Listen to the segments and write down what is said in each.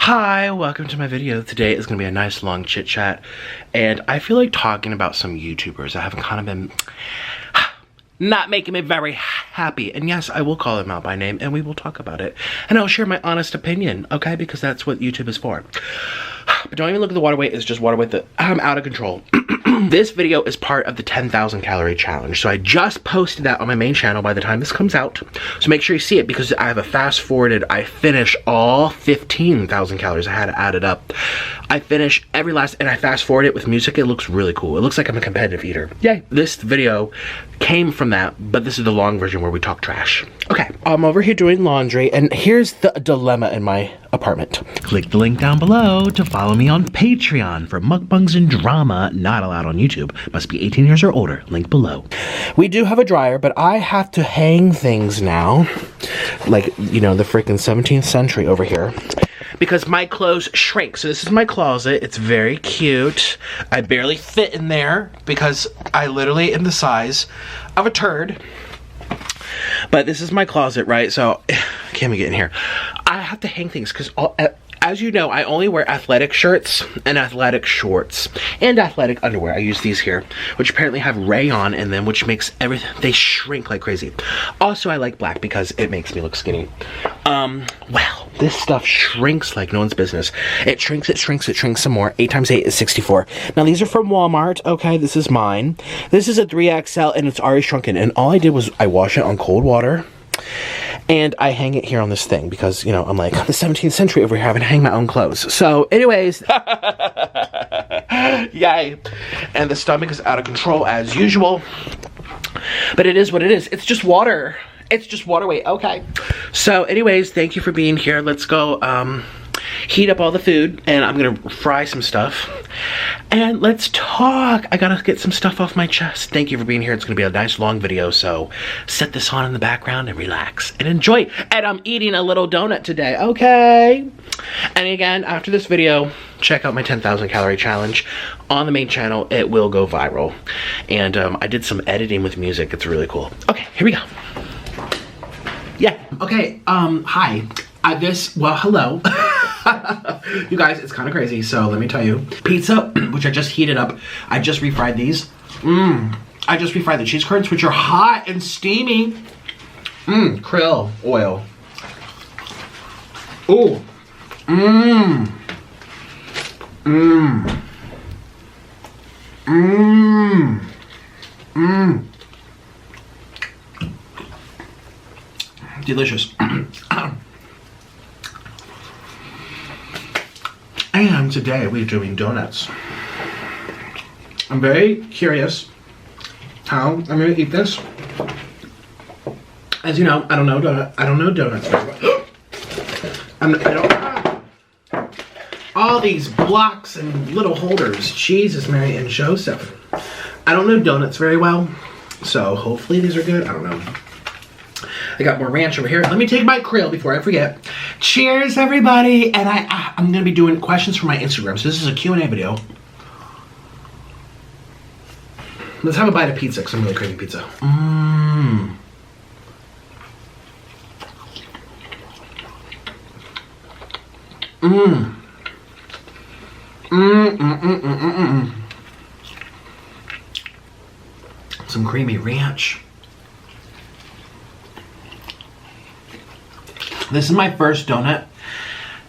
Hi, welcome to my video. Today is going to be a nice long chit chat, and I feel like talking about some YouTubers that have kind of been not making me very happy. And yes, I will call them out by name and we will talk about it. And I'll share my honest opinion, okay? Because that's what YouTube is for. But don't even look at the water weight, it's just water weight that I'm out of control. This video is part of the 10,000 calorie challenge. So I just posted that on my main channel by the time this comes out. So make sure you see it because I have a fast forwarded. I finished all 15,000 calories. I had to add it up. I finished every last, and I fast forward it with music. It looks really cool. It looks like I'm a competitive eater. Yay. This video came from that, but this is the long version where we talk trash. Okay, I'm over here doing laundry, and here's the dilemma in my apartment. Click the link down below to follow me on Patreon for mukbangs and drama not allowed on YouTube. Must be 18 years or older. Link below. We do have a dryer, but I have to hang things now. Like, you know, the freaking 17th century over here. Because my clothes shrink. So this is my closet. It's very cute. I barely fit in there because I literally am the size of a turd. But this is my closet, right? So, can't we get in here? I have to hang things because, as you know, I only wear athletic shirts and athletic shorts and athletic underwear. I use these here, which apparently have rayon in them, which makes everything, they shrink like crazy. Also, I like black because it makes me look skinny. Well, this stuff shrinks like no one's business. It shrinks, it shrinks, it shrinks some more. 8 times 8 is 64. Now, these are from Walmart. Okay, this is mine. This is a 3XL and it's already shrunken. And all I did was I wash it on cold water. And I hang it here on this thing because, you know, I'm like, the 17th century over here, having to hang my own clothes. So, anyways, yay. And the stomach is out of control as usual. But it is what it is. It's just water. It's just water weight. Okay. So, anyways, thank you for being here. Let's go heat up all the food. And I'm going to fry some stuff. And let's talk. I gotta get some stuff off my chest. Thank you for being here. It's gonna be a nice long video, so set this on in the background and relax and enjoy. And I'm eating a little donut today, okay? And again, after this video, check out my 10,000 calorie challenge on the main channel. It will go viral. And I did some editing with music. It's really cool. Okay, here we go. Yeah, okay, hi. Well, hello. You guys, it's kind of crazy, so let me tell you. Pizza, which I just heated up. I just refried these. I just refried the cheese curds, which are hot and steamy. Krill oil. Ooh. Delicious. And today we're doing donuts. I'm very curious how I'm gonna eat this. As you know, I don't know donuts very well. I don't have all these blocks and little holders. Jesus, Mary, and Joseph. I don't know donuts very well, so hopefully these are good. I don't know. I got more ranch over here. Let me take my krill before I forget. Cheers, everybody. And I'm going to be doing questions for my Instagram. So this is a Q&A video. Let's have a bite of pizza because I'm really craving pizza. Some creamy ranch. This is my first donut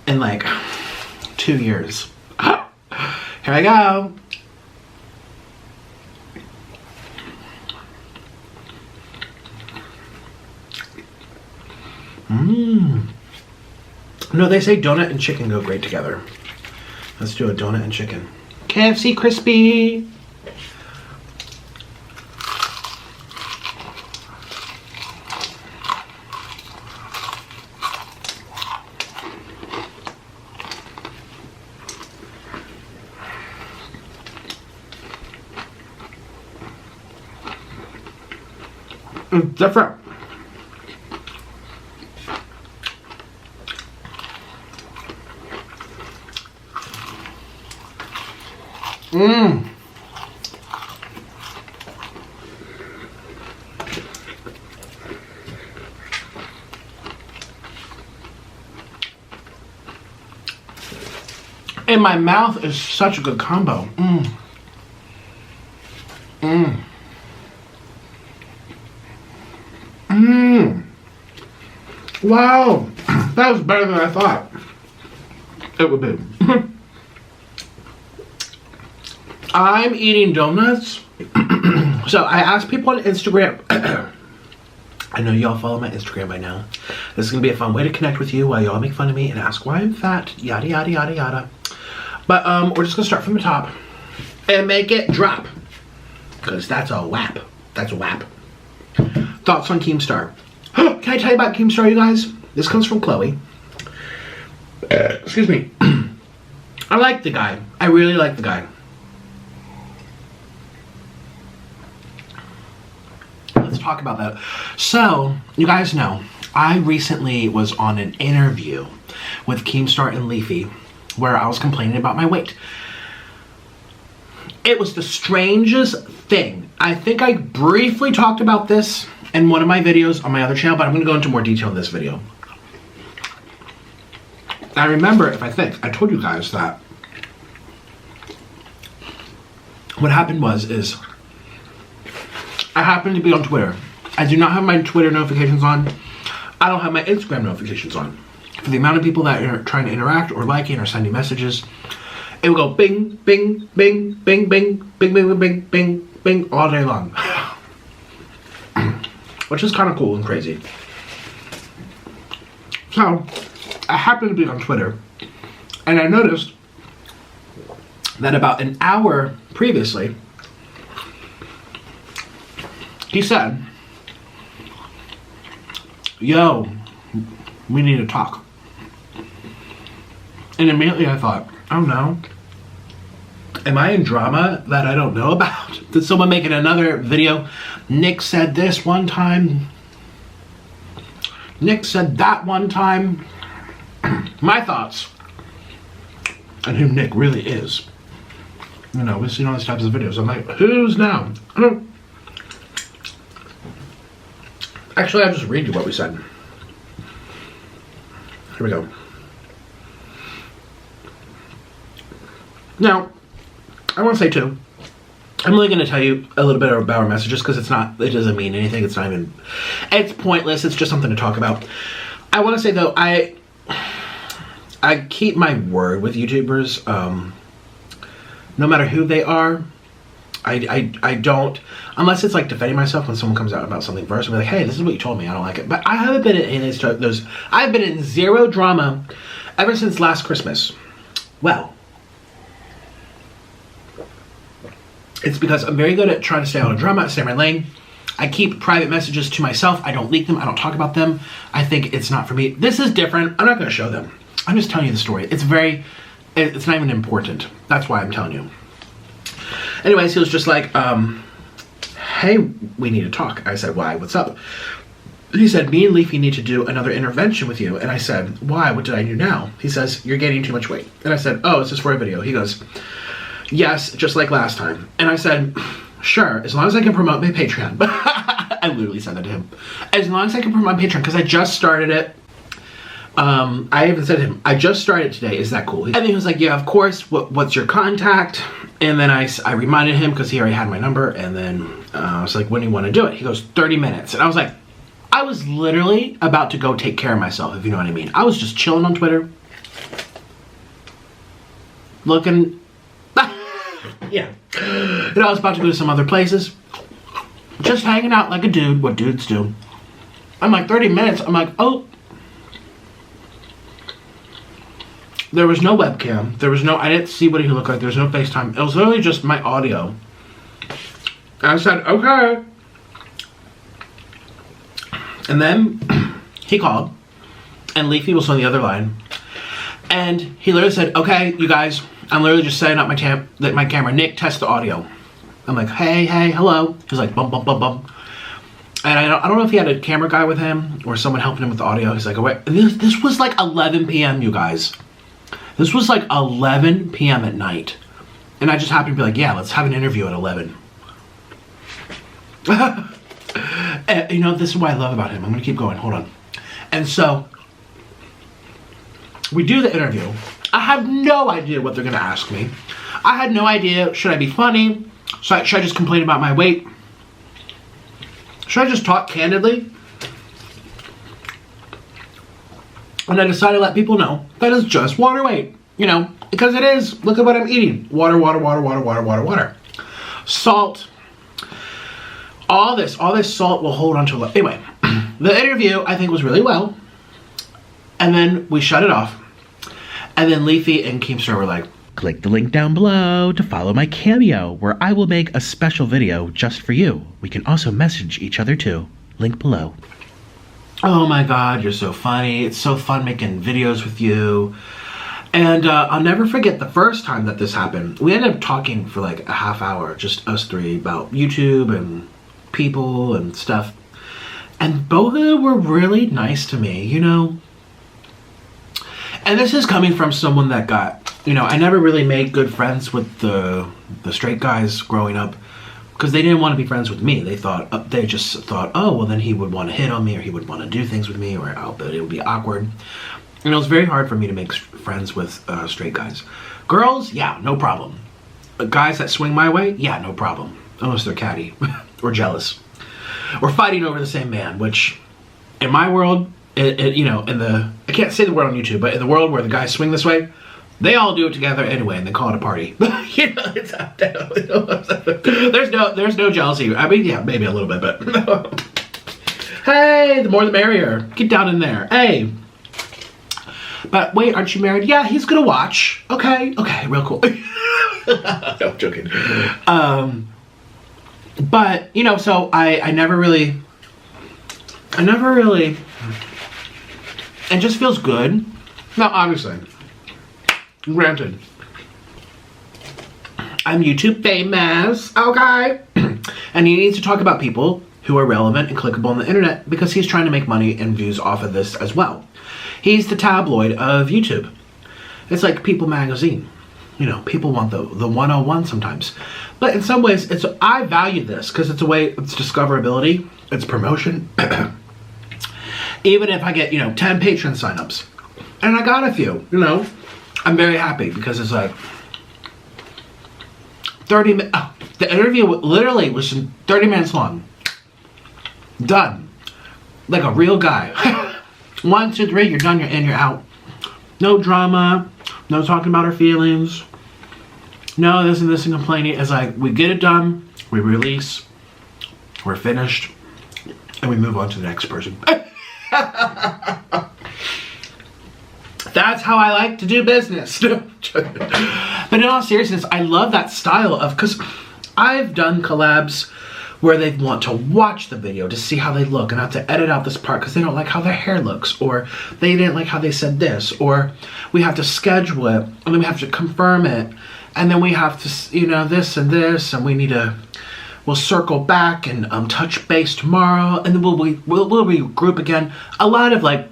in like 2 years. Here I go. No, they say donut and chicken go great together. Let's do a donut and chicken. KFC crispy. It's different. In my mouth is such a good combo. Wow, that was better than I thought it would be. I'm eating donuts. So I asked people on Instagram. I know y'all follow my Instagram by now. This is gonna be a fun way to connect with you while y'all make fun of me and ask why I'm fat, yada yada yada yada. But we're just gonna start from the top and make it drop, because that's a whap. That's a whap. Thoughts on Keemstar? Can I tell you about Keemstar, you guys? This comes from Chloe. Excuse me. I like the guy. I really like the guy. Let's talk about that. So, you guys know, I recently was on an interview with Keemstar and Leafy where I was complaining about my weight. It was the strangest thing. I think I briefly talked about this in one of my videos on my other channel, but I'm going to go into more detail in this video. I remember, I told you guys that what happened is I happened to be on Twitter. I do not have my Twitter notifications on. I don't have my Instagram notifications on. For the amount of people that are trying to interact or liking or sending messages, it will go bing, bing, bing, bing, bing, bing, bing, bing, bing, bing, all day long. Which is kind of cool and crazy. So, I happened to be on Twitter, and I noticed that about an hour previously, he said, yo, we need to talk. And immediately I thought, oh no, am I in drama that I don't know about? Did someone make it another video? Nick said this one time. Nick said that one time. My thoughts on who Nick really is. You know, we've seen all these types of videos. I'm like, who's now? Actually, I'll just read you what we said. Here we go. Now, I want to say too, I'm only going to tell you a little bit about our messages because it doesn't mean anything. It's not even, it's pointless. It's just something to talk about. I want to say though, I keep my word with YouTubers. No matter who they are, I don't, unless it's like defending myself when someone comes out about something first, I'll be like, hey, this is what you told me, I don't like it. But I haven't been in those, I've been in zero drama ever since last Christmas. Well, it's because I'm very good at trying to stay out of drama, stay in my lane. I keep private messages to myself. I don't leak them. I don't talk about them. I think it's not for me. This is different. I'm not going to show them. I'm just telling you the story. It's not even important. That's why I'm telling you. Anyways, he was just like, hey, we need to talk. I said, why? What's up? He said, me and Leafy need to do another intervention with you. And I said, why? What did I do now? He says, you're gaining too much weight. And I said, oh, it's just for a video. He goes, yes, just like last time. And I said, sure, as long as I can promote my Patreon. I literally said that to him. As long as I can promote my Patreon, because I just started it. I even said to him, I just started today, is that cool? And then he was like, yeah, of course, what's your contact? And then I reminded him, because he already had my number, and then I was like, when do you want to do it? He goes, 30 minutes. And I was like, I was literally about to go take care of myself, if you know what I mean. I was just chilling on Twitter. Looking, yeah. And I was about to go to some other places. Just hanging out like a dude, what dudes do. I'm like, 30 minutes, I'm like, oh. There was no webcam. There was no, I didn't see what he looked like. There was no FaceTime. It was literally just my audio. And I said, okay. And then he called. And Leafy was on the other line. And he literally said, okay, you guys, I'm literally just setting up my camera. Nick, test the audio. I'm like, hey, hello. He's like, bum, bum, bum, bum. And I don't know if he had a camera guy with him or someone helping him with the audio. He's like, oh, wait. This was like 11 p.m., you guys. This was like 11 p.m. at night. And I just happened to be like, yeah, let's have an interview at 11. And, you know, this is what I love about him. I'm going to keep going. Hold on. And so, we do the interview. I have no idea what they're gonna ask me. I had no idea, should I be funny? Should I just complain about my weight? Should I just talk candidly? And I decided to let people know that it's just water weight. You know, because it is. Look at what I'm eating. Water, water, water, water, water, water, water. Salt. All this salt will hold on to a... Anyway, the interview I think was really well. And then we shut it off. And then Leafy and Keemstar were like, click the link down below to follow my Cameo, where I will make a special video just for you. We can also message each other too. Link below. oh my god, you're so funny. It's so fun making videos with you. And I'll never forget the first time that this happened. We ended up talking for like a half hour, just us three, about YouTube and people and stuff. And both of them were really nice to me, you know. And this is coming from someone that got, you know, I never really made good friends with the straight guys growing up because they didn't want to be friends with me. They just thought, oh, well then he would want to hit on me or he would want to do things with me or it would be awkward. And it was very hard for me to make friends with straight guys. Girls, yeah, no problem. Guys that swing my way, yeah, no problem. Unless they're catty or jealous. Or fighting over the same man, which in my world, you know, I can't say the word on YouTube, but in the world where the guys swing this way, they all do it together anyway, and they call it a party. You know, there's no jealousy. I mean, yeah, maybe a little bit, but hey, the more the merrier. Get down in there. Hey. But wait, aren't you married? Yeah, he's gonna watch. Okay, real cool. No, I'm joking. But you know, so I never really, it just feels good. Now, obviously, granted, I'm YouTube famous, okay? And he needs to talk about people who are relevant and clickable on the internet because he's trying to make money and views off of this as well. He's the tabloid of YouTube. It's like People magazine. You know, people want the 101 sometimes. But in some ways, I value this because it's discoverability, it's promotion. Even if I get, you know, 10 Patreon signups. And I got a few, you know. I'm very happy because it's like 30 minutes. Oh, the interview literally was 30 minutes long. Done. Like a real guy. 1, 2, 3, you're done, you're in, you're out. No drama, no talking about our feelings. No this and complaining. It's like, we get it done, we release, we're finished, and we move on to the next person. That's how I like to do business. But in all seriousness, I love that style of, because I've done collabs where they want to watch the video to see how they look and have to edit out this part because they don't like how their hair looks, or they didn't like how they said this, or we have to schedule it and then we have to confirm it, and then we have to, you know, this and this, and we'll circle back and touch base tomorrow, and then we'll regroup again. A lot of like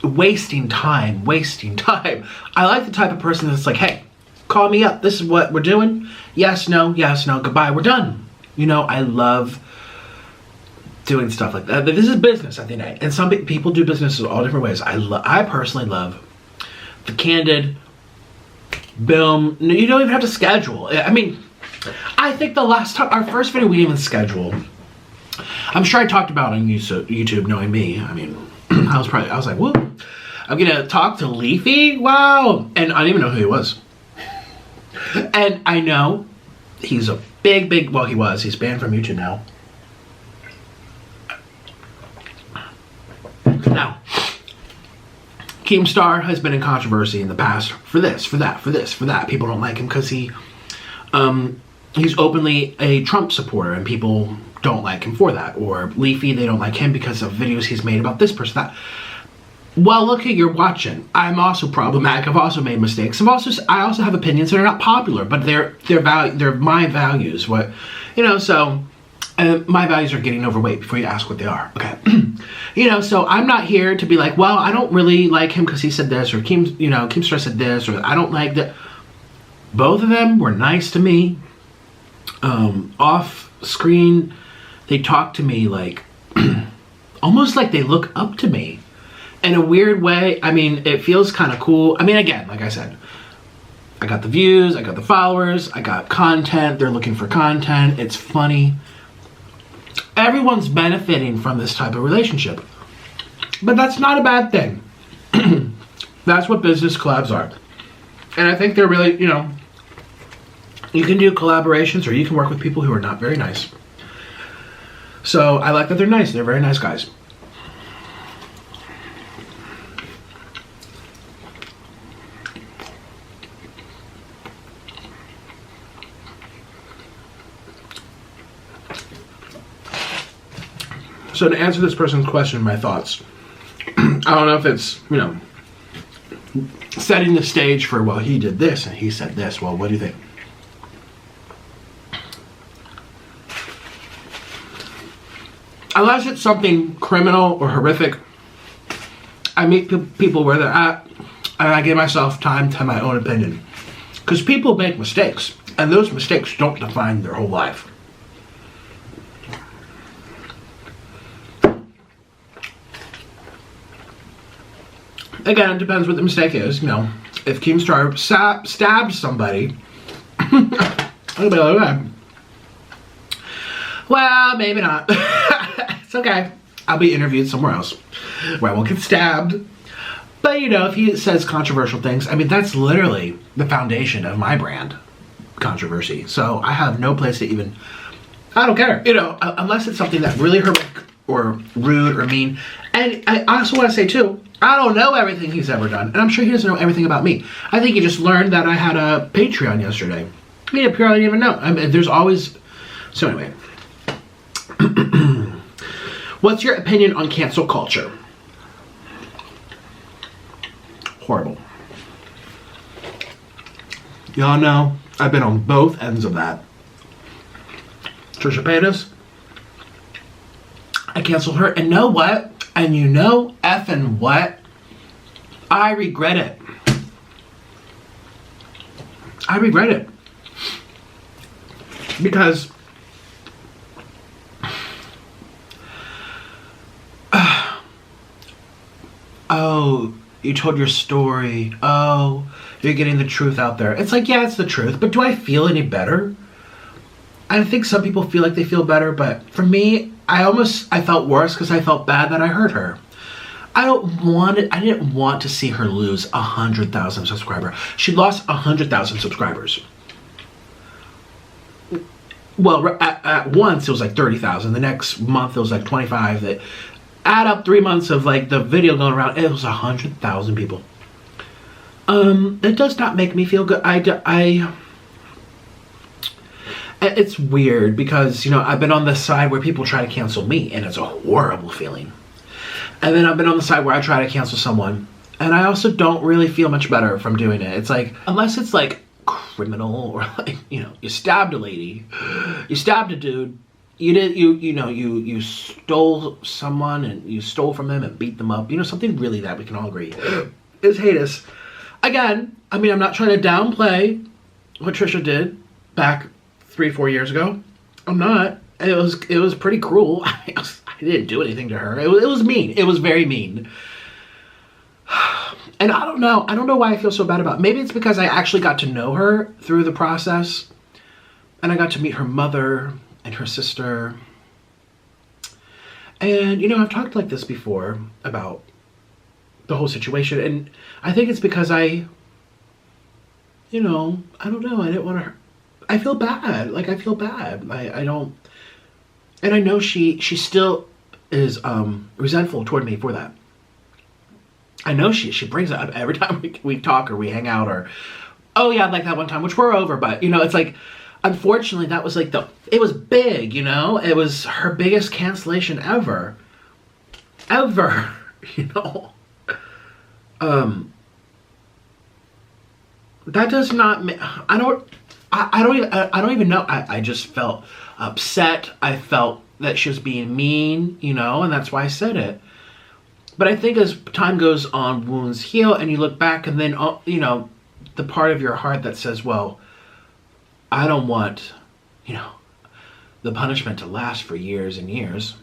wasting time. I like the type of person that's like, hey, call me up, this is what we're doing, yes, no, goodbye, we're done. You know, I love doing stuff like that. This is business at the end of the day. And some people do business in all different ways. I personally love the candid, boom. You don't even have to schedule. I mean, I think the last time, our first video we didn't even schedule. I'm sure I talked about it on YouTube, knowing me. I mean, I was like, whoa, I'm gonna talk to Leafy? Wow. And I didn't even know who he was. And I know he's a big, well, he's banned from YouTube now. Now, Keemstar has been in controversy in the past for this, for that. People don't like him because he's openly a Trump supporter and people don't like him for that. Or Leafy, they don't like him because of videos he's made about this person, that. Well, look at, you're watching. I'm also problematic. I've also made mistakes. I also have opinions that are not popular, but they're my values. What, you know, so my values are getting overweight before you ask what they are. Okay. You know, so I'm not here to be like, well, I don't really like him because he said this, or Keemstar said this, or I don't like that. Both of them were nice to me. Off screen, they talk to me like almost like they look up to me. In a weird way. I mean, it feels kind of cool. I mean, again, like I said, I got the views, I got the followers, I got content. They're looking for content. It's funny. Everyone's benefiting from this type of relationship. But that's not a bad thing. That's what business collabs are. And I think they're really, you know, you can do collaborations or you can work with people who are not very nice. So I like that they're nice. They're very nice guys. So to answer this person's question, my thoughts. I don't know if it's, you know, setting the stage for, well, he did this and he said this. Well, what do you think? Unless it's something criminal or horrific, I meet people where they're at and I give myself time to have my own opinion. Because people make mistakes and those mistakes don't define their whole life. Again, it depends what the mistake is. You know, if Keemstar stabbed somebody, I'll be like, okay. Well, maybe not. It's okay. I'll be interviewed somewhere else where I won't get stabbed. But, you know, if he says controversial things, I mean, that's literally the foundation of my brand, controversy. So I have no place to even, I don't care. You know, unless it's something that really horrific or rude or mean. And I also want to say, too, I don't know everything he's ever done, and I'm sure he doesn't know everything about me. I think he just learned that I had a Patreon yesterday. He apparently didn't even know. I mean, there's always... So anyway. What's your opinion on cancel culture? Horrible. Y'all know I've been on both ends of that. Trisha Paytas, I canceled her, and know what? And you know effing what? I regret it. I regret it. Because oh, you told your story. Oh, you're getting the truth out there. It's like, yeah, it's the truth, but do I feel any better? I think some people feel like they feel better, but for me, I felt worse because I felt bad that I hurt her. I didn't want to see her lose 100,000 subscribers. She lost 100,000 subscribers. Well, at once it was like 30,000. The next month it was like 25. That add up 3 months of like the video going around, it was 100,000 people. It does not make me feel good. It's weird because, you know, I've been on the side where people try to cancel me and it's a horrible feeling. And then I've been on the side where I try to cancel someone and I also don't really feel much better from doing it. It's like, unless it's like criminal or like, you know, you stabbed a lady, you stabbed a dude, you stole someone and you stole from them and beat them up, you know, something really that we can all agree is heinous. Again, I mean, I'm not trying to downplay what Trisha did back 3-4 years ago. I'm not. It was pretty cruel. I didn't do anything to her. It was mean. It was very mean. And I don't know why I feel so bad about it. Maybe it's because I actually got to know her through the process. And I got to meet her mother and her sister. And, you know, I've talked like this before about the whole situation. And I think it's because I don't know. I didn't want to... I feel bad. Like, I feel bad. I don't... And I know she still is resentful toward me for that. I know she brings it up every time we talk or we hang out or... Oh, yeah, like that one time, which we're over. But, you know, it's like... Unfortunately, that was like it was big, you know? It was her biggest cancellation ever. Ever. You know? That does not... I don't even know. I just felt upset. I felt that she was being mean, you know, and that's why I said it. But I think as time goes on, wounds heal, and you look back, and then, you know, the part of your heart that says, well, I don't want, you know, the punishment to last for years and years.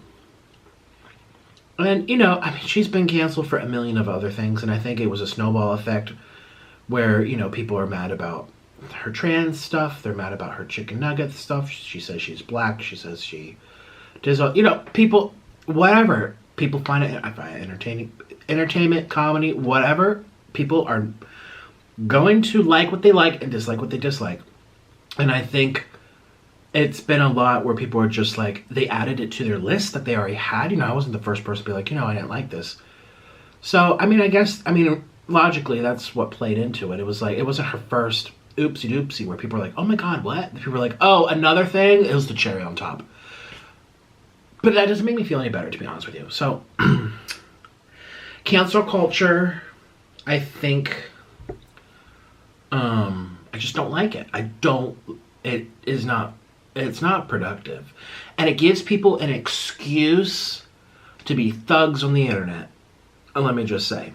And, you know, I mean, she's been canceled for a million of other things, and I think it was a snowball effect where, you know, people are mad about her trans stuff. They're mad about her chicken nugget stuff. She says she's black. She says she does, you know, people, whatever. People find it, I find it entertaining, entertainment, comedy, whatever. People are going to like what they like and dislike what they dislike. And I think it's been a lot where people are just like, they added it to their list that they already had. You know, I wasn't the first person to be like, you know, I didn't like this. So, I mean, I guess, I mean, logically, that's what played into it. It was like, it wasn't her first oopsie doopsie where people were like, oh my God, what? And people were like, oh, another thing? It was the cherry on top. But that doesn't make me feel any better, to be honest with you. So, cancel culture, I think, I just don't like it. It's not productive. And it gives people an excuse to be thugs on the internet. And let me just say,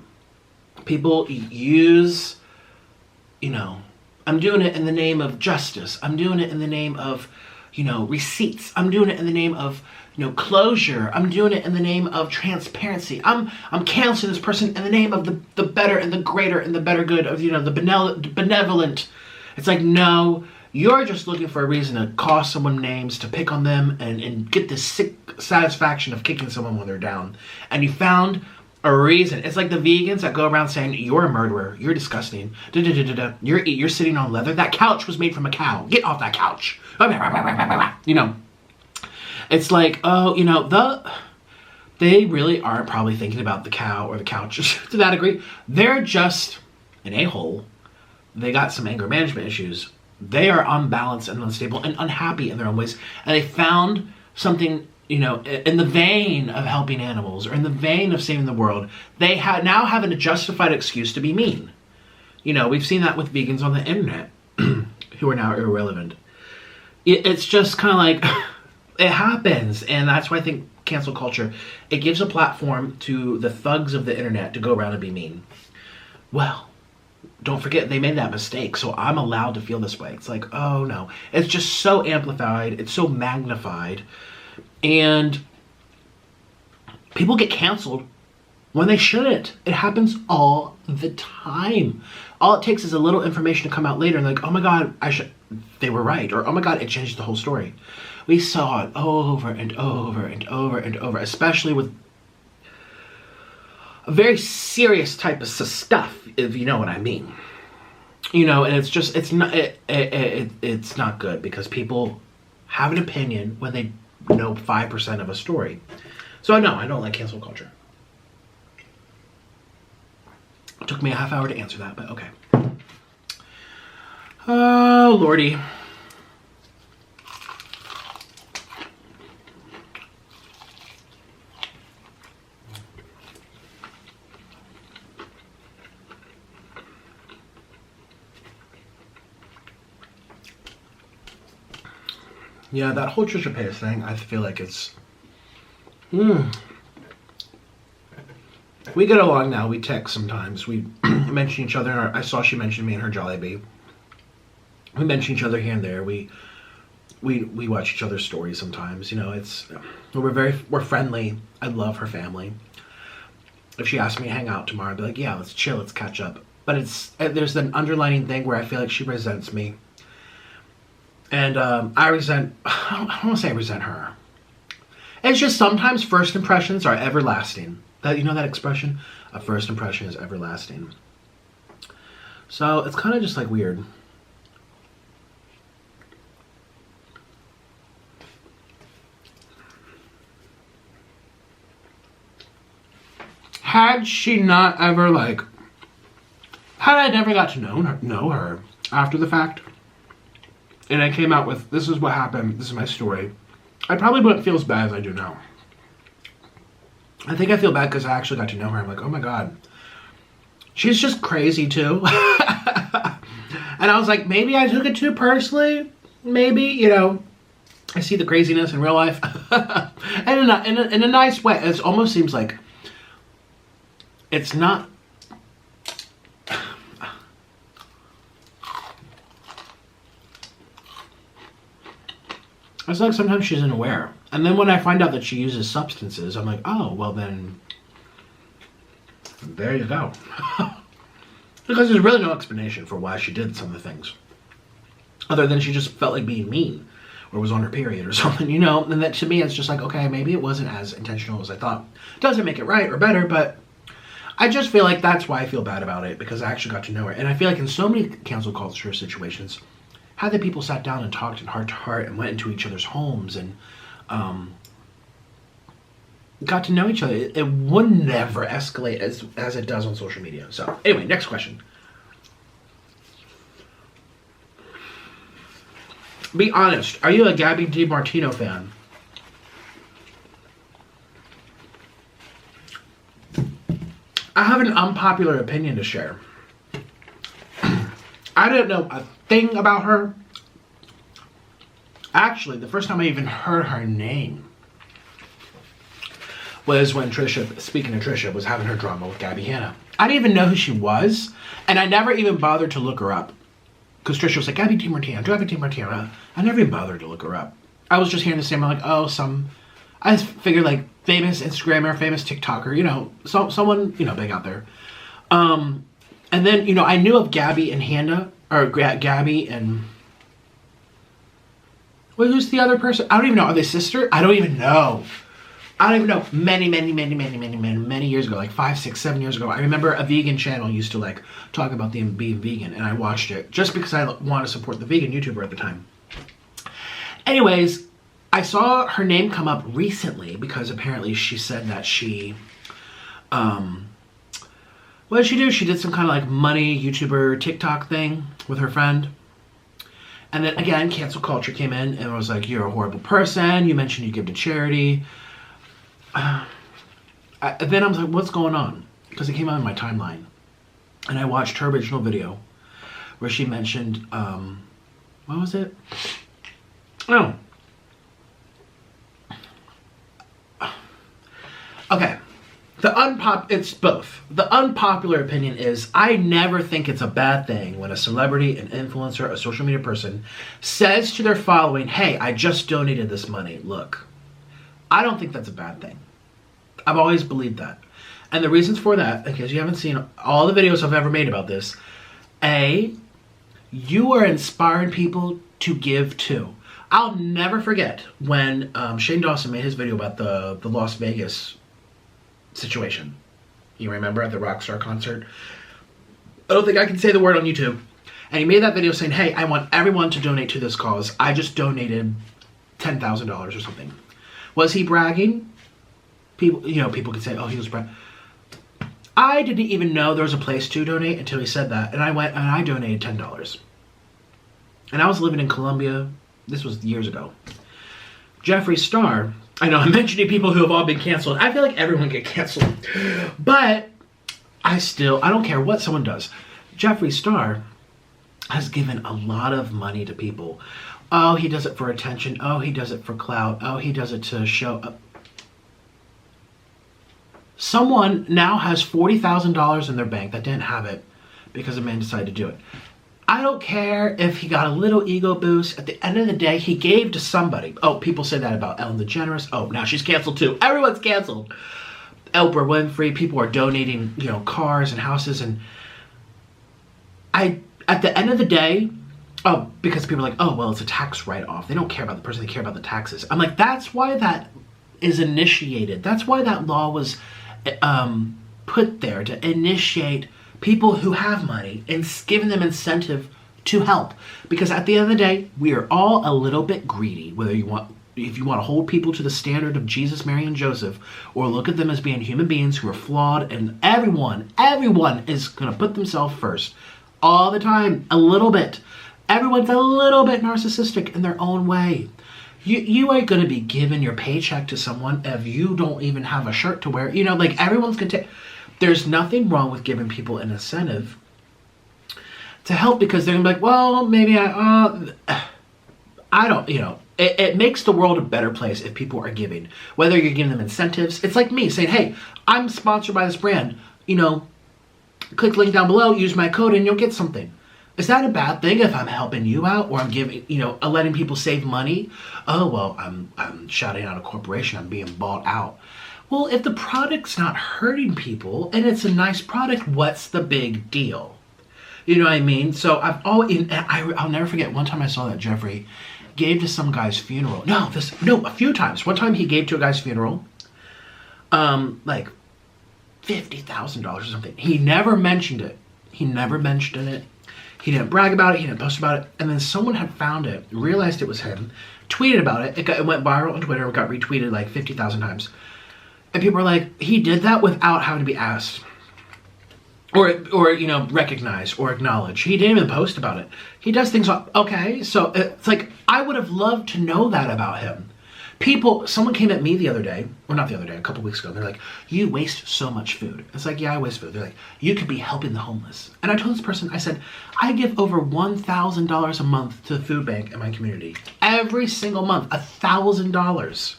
people use, you know, I'm doing it in the name of justice. I'm doing it in the name of, you know, receipts. I'm doing it in the name of, you know, closure. I'm doing it in the name of transparency. I'm canceling this person in the name of the better and the greater and the better good of, you know, the benevolent. It's like, no, you're just looking for a reason to call someone names, to pick on them, and get this sick satisfaction of kicking someone when they're down. And you found a reason. It's like the vegans that go around saying, you're a murderer, you're disgusting, you're sitting on leather. That couch was made from a cow. Get off that couch. You know, it's like, oh, you know, they really aren't probably thinking about the cow or the couch to that degree. They're just an a-hole. They got some anger management issues. They are unbalanced and unstable and unhappy in their own ways. And they found something, you know, in the vein of helping animals or in the vein of saving the world. They now have a justified excuse to be mean. You know, we've seen that with vegans on the internet who are now irrelevant. It's just kind of like, it happens. And that's why I think cancel culture, it gives a platform to the thugs of the internet to go around and be mean. Well, don't forget they made that mistake, so I'm allowed to feel this way. It's like, oh no. It's just so amplified. It's so magnified. And people get canceled when they shouldn't. It happens all the time. All it takes is a little information to come out later and like, oh my God, they were right. Or, oh my God, it changed the whole story. We saw it over and over and over and over, especially with a very serious type of stuff, if you know what I mean. You know, and it's just, it's not good because people have an opinion when they know 5% of a story. So no, I don't like cancel culture. It took me a half hour to answer that, but okay. Oh, Lordy. Yeah, that whole Trisha Paytas thing, I feel like it's... We get along now. We text sometimes. We mention each other. I saw she mentioned me in her Jollibee. We mention each other here and there. We watch each other's stories sometimes. You know, we're friendly. I love her family. If she asked me to hang out tomorrow, I'd be like, yeah, let's chill, let's catch up. But there's an underlining thing where I feel like she resents me. And I don't want to say I resent her. It's just sometimes first impressions are everlasting. You know that expression? A first impression is everlasting. So it's kind of just like weird. Had she not ever had I never got to know her after the fact, and I came out with, this is what happened, this is my story, I probably wouldn't feel as bad as I do now. I think I feel bad because I actually got to know her. I'm like, oh my God. She's just crazy too. And I was like, maybe I took it too personally. Maybe, you know, I see the craziness in real life. And in a nice way. It almost seems like it's not... It's like sometimes she's unaware. And then when I find out that she uses substances, I'm like, oh, well then, there you go. Because there's really no explanation for why she did some of the things. Other than she just felt like being mean. Or was on her period or something, you know? And that to me, it's just like, okay, maybe it wasn't as intentional as I thought. Doesn't make it right or better, but I just feel like that's why I feel bad about it. Because I actually got to know her. And I feel like in so many cancel culture situations, how the people sat down and talked in heart to heart and went into each other's homes and got to know each other. It would never escalate as it does on social media. So anyway, next question. Be honest, are you a Gabby Dimartino fan? I have an unpopular opinion to share. I didn't know a thing about her. Actually, the first time I even heard her name was when Trisha, speaking of Trisha, was having her drama with Gabbie Hanna. I didn't even know who she was, and I never even bothered to look her up. Because Trisha was like, Gabi Dimartino. I never even bothered to look her up. I was just hearing the same, I'm like, oh, I just figured like famous Instagrammer, famous TikToker, you know, someone, you know, big out there. And then, you know, I knew of Gabbie and Hannah, or Gabbie and, well, who's the other person? I don't even know. Are they sisters? I don't even know. Many years ago, like 5, 6, 7 years ago, I remember a vegan channel used to like talk about them being vegan, and I watched it just because I want to support the vegan YouTuber at the time. Anyways, I saw her name come up recently because apparently she said that she, what did she do? She did some kind of like money YouTuber TikTok thing with her friend. And then again, cancel culture came in and was like, you're a horrible person. You mentioned you give to charity. Then I was like, what's going on? Because it came out in my timeline. And I watched her original video where she mentioned, what was it? Oh. Okay. It's both. The unpopular opinion is I never think it's a bad thing when a celebrity, an influencer, a social media person says to their following, hey, I just donated this money. Look. I don't think that's a bad thing. I've always believed that. And the reasons for that, in case you haven't seen all the videos I've ever made about this, A, you are inspiring people to give too. I'll never forget when Shane Dawson made his video about the Las Vegas situation. You remember at the Rockstar concert? I don't think I can say the word on YouTube. And he made that video saying, hey, I want everyone to donate to this cause. I just donated $10,000 or something. Was he bragging? People, you know, people could say, oh, he was bragging. I didn't even know there was a place to donate until he said that. And I went and I donated $10. And I was living in Colombia. This was years ago. Jeffree Star. I know I'm mentioning people who have all been canceled. I feel like everyone get canceled. But I don't care what someone does. Jeffree Star has given a lot of money to people. Oh, he does it for attention. Oh, he does it for clout. Oh, he does it to show up. Someone now has $40,000 in their bank that didn't have it because a man decided to do it. I don't care if he got a little ego boost. At the end of the day, he gave to somebody. Oh, people say that about Ellen DeGeneres. Oh, now she's canceled too. Everyone's canceled. Oprah Winfrey. People are donating, you know, cars and houses. And at the end of the day, oh, because people are like, oh, well, it's a tax write-off. They don't care about the person. They care about the taxes. I'm like, that's why that is initiated. That's why that law was put there to initiate people who have money and giving them incentive to help. Because at the end of the day, we are all a little bit greedy, whether you want, if you want to hold people to the standard of Jesus, Mary, and Joseph, or look at them as being human beings who are flawed, and everyone is going to put themselves first. All the time, a little bit. Everyone's a little bit narcissistic in their own way. You ain't going to be giving your paycheck to someone if you don't even have a shirt to wear. You know, like everyone's going to take... There's nothing wrong with giving people an incentive to help because they're going to be like, well, maybe I don't, you know. It makes the world a better place if people are giving. Whether you're giving them incentives. It's like me saying, hey, I'm sponsored by this brand. You know, click the link down below, use my code, and you'll get something. Is that a bad thing if I'm helping you out or I'm giving, you know, letting people save money? Oh, well, I'm shouting out a corporation. I'm being bought out. Well, if the product's not hurting people and it's a nice product, what's the big deal? You know what I mean? So I've always, I'll never forget one time I saw that Jeffree gave to some guy's funeral. A few times. One time he gave to a guy's funeral, like $50,000 or something. He never mentioned it. He never mentioned it. He didn't brag about it. He didn't post about it. And then someone had found it, realized it was him, tweeted about it. It went viral on Twitter. It got retweeted like 50,000 times. And people were like, he did that without having to be asked. Or you know, recognized or acknowledged. He didn't even post about it. He does things like, okay, so it's like, I would have loved to know that about him. Someone came at me the other day, or not the other day, a couple weeks ago. They're like, you waste so much food. It's like, yeah, I waste food. They're like, you could be helping the homeless. And I told this person, I said, I give over $1,000 a month to the food bank in my community. Every single month, $1,000.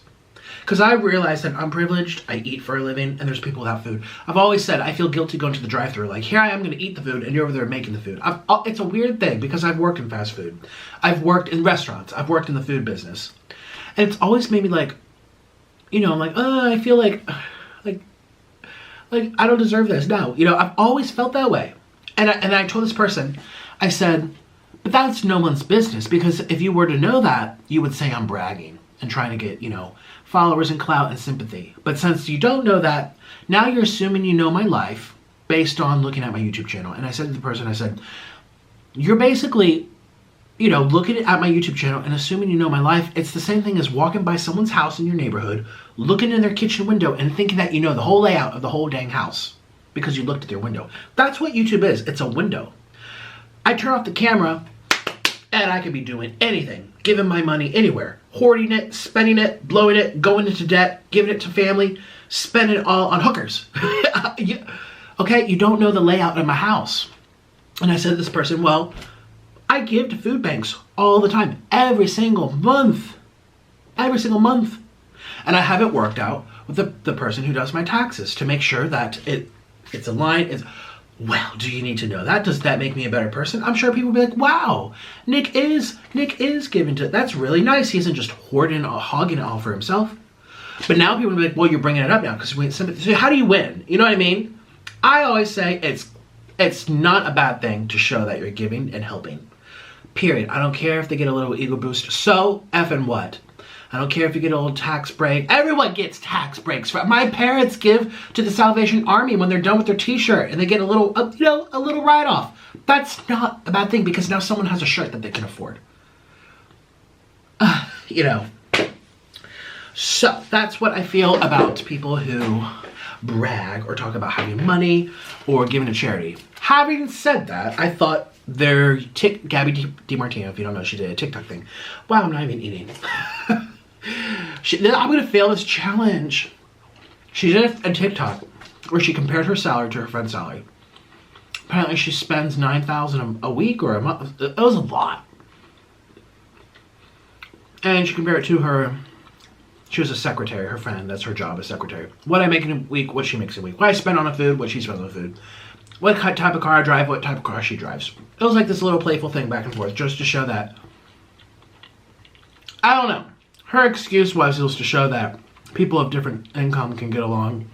Because I realize that I'm privileged, I eat for a living, and there's people without food. I've always said I feel guilty going to the drive-thru. Like, here I am going to eat the food, and you're over there making the food. It's a weird thing, because I've worked in fast food. I've worked in restaurants. I've worked in the food business. And it's always made me like, you know, I'm like, I feel like I don't deserve this. No, you know, I've always felt that way. And I told this person, I said, but that's no one's business, because if you were to know that, you would say I'm bragging and trying to get, you know, followers and clout and sympathy. But since you don't know that, now you're assuming you know my life based on looking at my YouTube channel. And I said to the person, I said, you're basically, you know, looking at my YouTube channel and assuming you know my life. It's the same thing as walking by someone's house in your neighborhood, looking in their kitchen window and thinking that you know the whole layout of the whole dang house because you looked at their window. That's what YouTube is. It's a window. I turn off the camera and I could be doing anything, giving my money anywhere, hoarding it, spending it, blowing it, going into debt, giving it to family, spending it all on hookers. Okay, you don't know the layout of my house. And I said to this person, well, I give to food banks all the time, every single month. Every single month. And I have it worked out with the person who does my taxes to make sure that it's aligned. Well, do you need to know that? Does that make me a better person? I'm sure people will be like, wow, Nick is giving to, that's really nice. He isn't just hoarding or hogging it all for himself. But now people will be like, well, you're bringing it up now because we need sympathy. So how do you win? You know what I mean? I always say it's not a bad thing to show that you're giving and helping. Period. I don't care if they get a little ego boost. So effing what? I don't care if you get a little tax break. Everyone gets tax breaks. My parents give to the Salvation Army when they're done with their t-shirt and they get a little, a little write-off. That's not a bad thing because now someone has a shirt that they can afford. You know. So that's what I feel about people who brag or talk about having money or giving to charity. Having said that, I thought Gabi Dimartino, if you don't know, she did a TikTok thing. Wow, I'm not even eating. I'm going to fail this challenge. She did a TikTok where she compared her salary to her friend's salary. Apparently she spends $9,000 a week or a month. It was a lot. And she compared it to her. She was a secretary, her friend. That's her job as secretary. What I make in a week, what she makes in a week. What I spend on the food, what she spends on the food. What type of car I drive, what type of car she drives. It was like this little playful thing back and forth just to show that. I don't know. Her excuse was to show that people of different income can get along.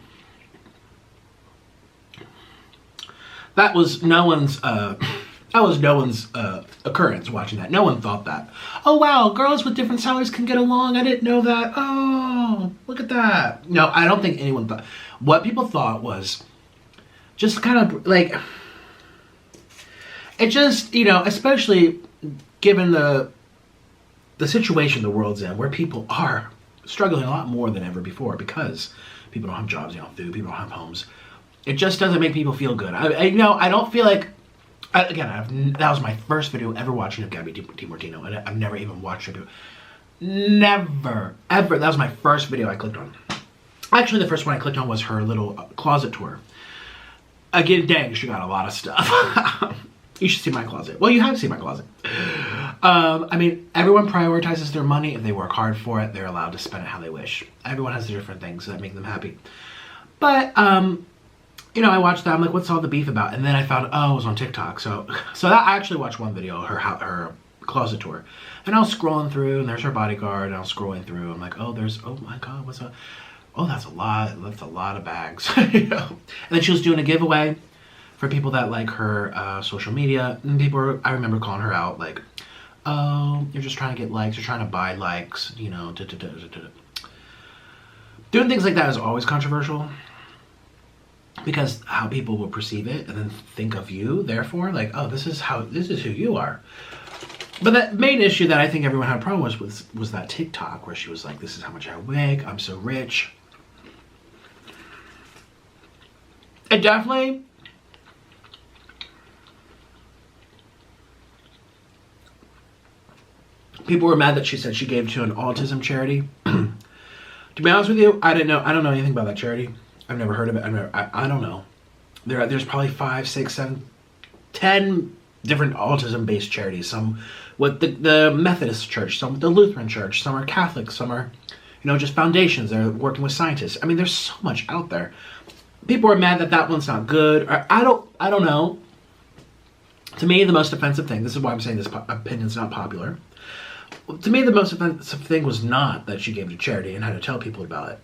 That was no one's occurrence watching that. No one thought that. Oh wow, girls with different salaries can get along. I didn't know that. Oh, look at that. No, I don't think anyone thought. What people thought was just kind of like, it just, you know, especially given the situation the world's in, where people are struggling a lot more than ever before because people don't have jobs, they don't have food, people don't have homes. It just doesn't make people feel good. I don't feel like, again, that was my first video ever watching of Gabi Dimartino, and I've never even watched her do. Never, ever. That was my first video I clicked on. Actually, the first one I clicked on was her little closet tour. Again, dang, she got a lot of stuff. You should see my closet. Well, you have seen my closet. I mean, everyone prioritizes their money. If they work hard for it, they're allowed to spend it how they wish. Everyone has their different things that make them happy. But, you know, I watched that. I'm like, what's all the beef about? And then I found, oh, it was on TikTok. So that I actually watched one video, her closet tour. And I was scrolling through, and there's her bodyguard, and I was scrolling through. I'm like, oh, oh my God, what's up? Oh, that's a lot of bags. You know? And then she was doing a giveaway for people that like her social media, and I remember calling her out like, oh, you're just trying to get likes, you're trying to buy likes, you know, Doing things like that is always controversial because how people will perceive it and then think of you, therefore, like, oh, this is who you are. But the main issue that I think everyone had a problem was that TikTok where she was like, this is how much I make, I'm so rich. It definitely, people were mad that she said she gave to an autism charity. To be honest with you, I don't know anything about that charity. I've never heard of it. I don't know. There's probably 5, 6, 7, 10 different autism-based charities. Some with the Methodist Church, some with the Lutheran Church, some are Catholic, some are, you know, just foundations. They're working with scientists. I mean, there's so much out there. People are mad that that one's not good. Or I don't know. To me, the most offensive thing. This is why I'm saying this opinion's not popular. To me, the most offensive thing was not that she gave to charity and had to tell people about it.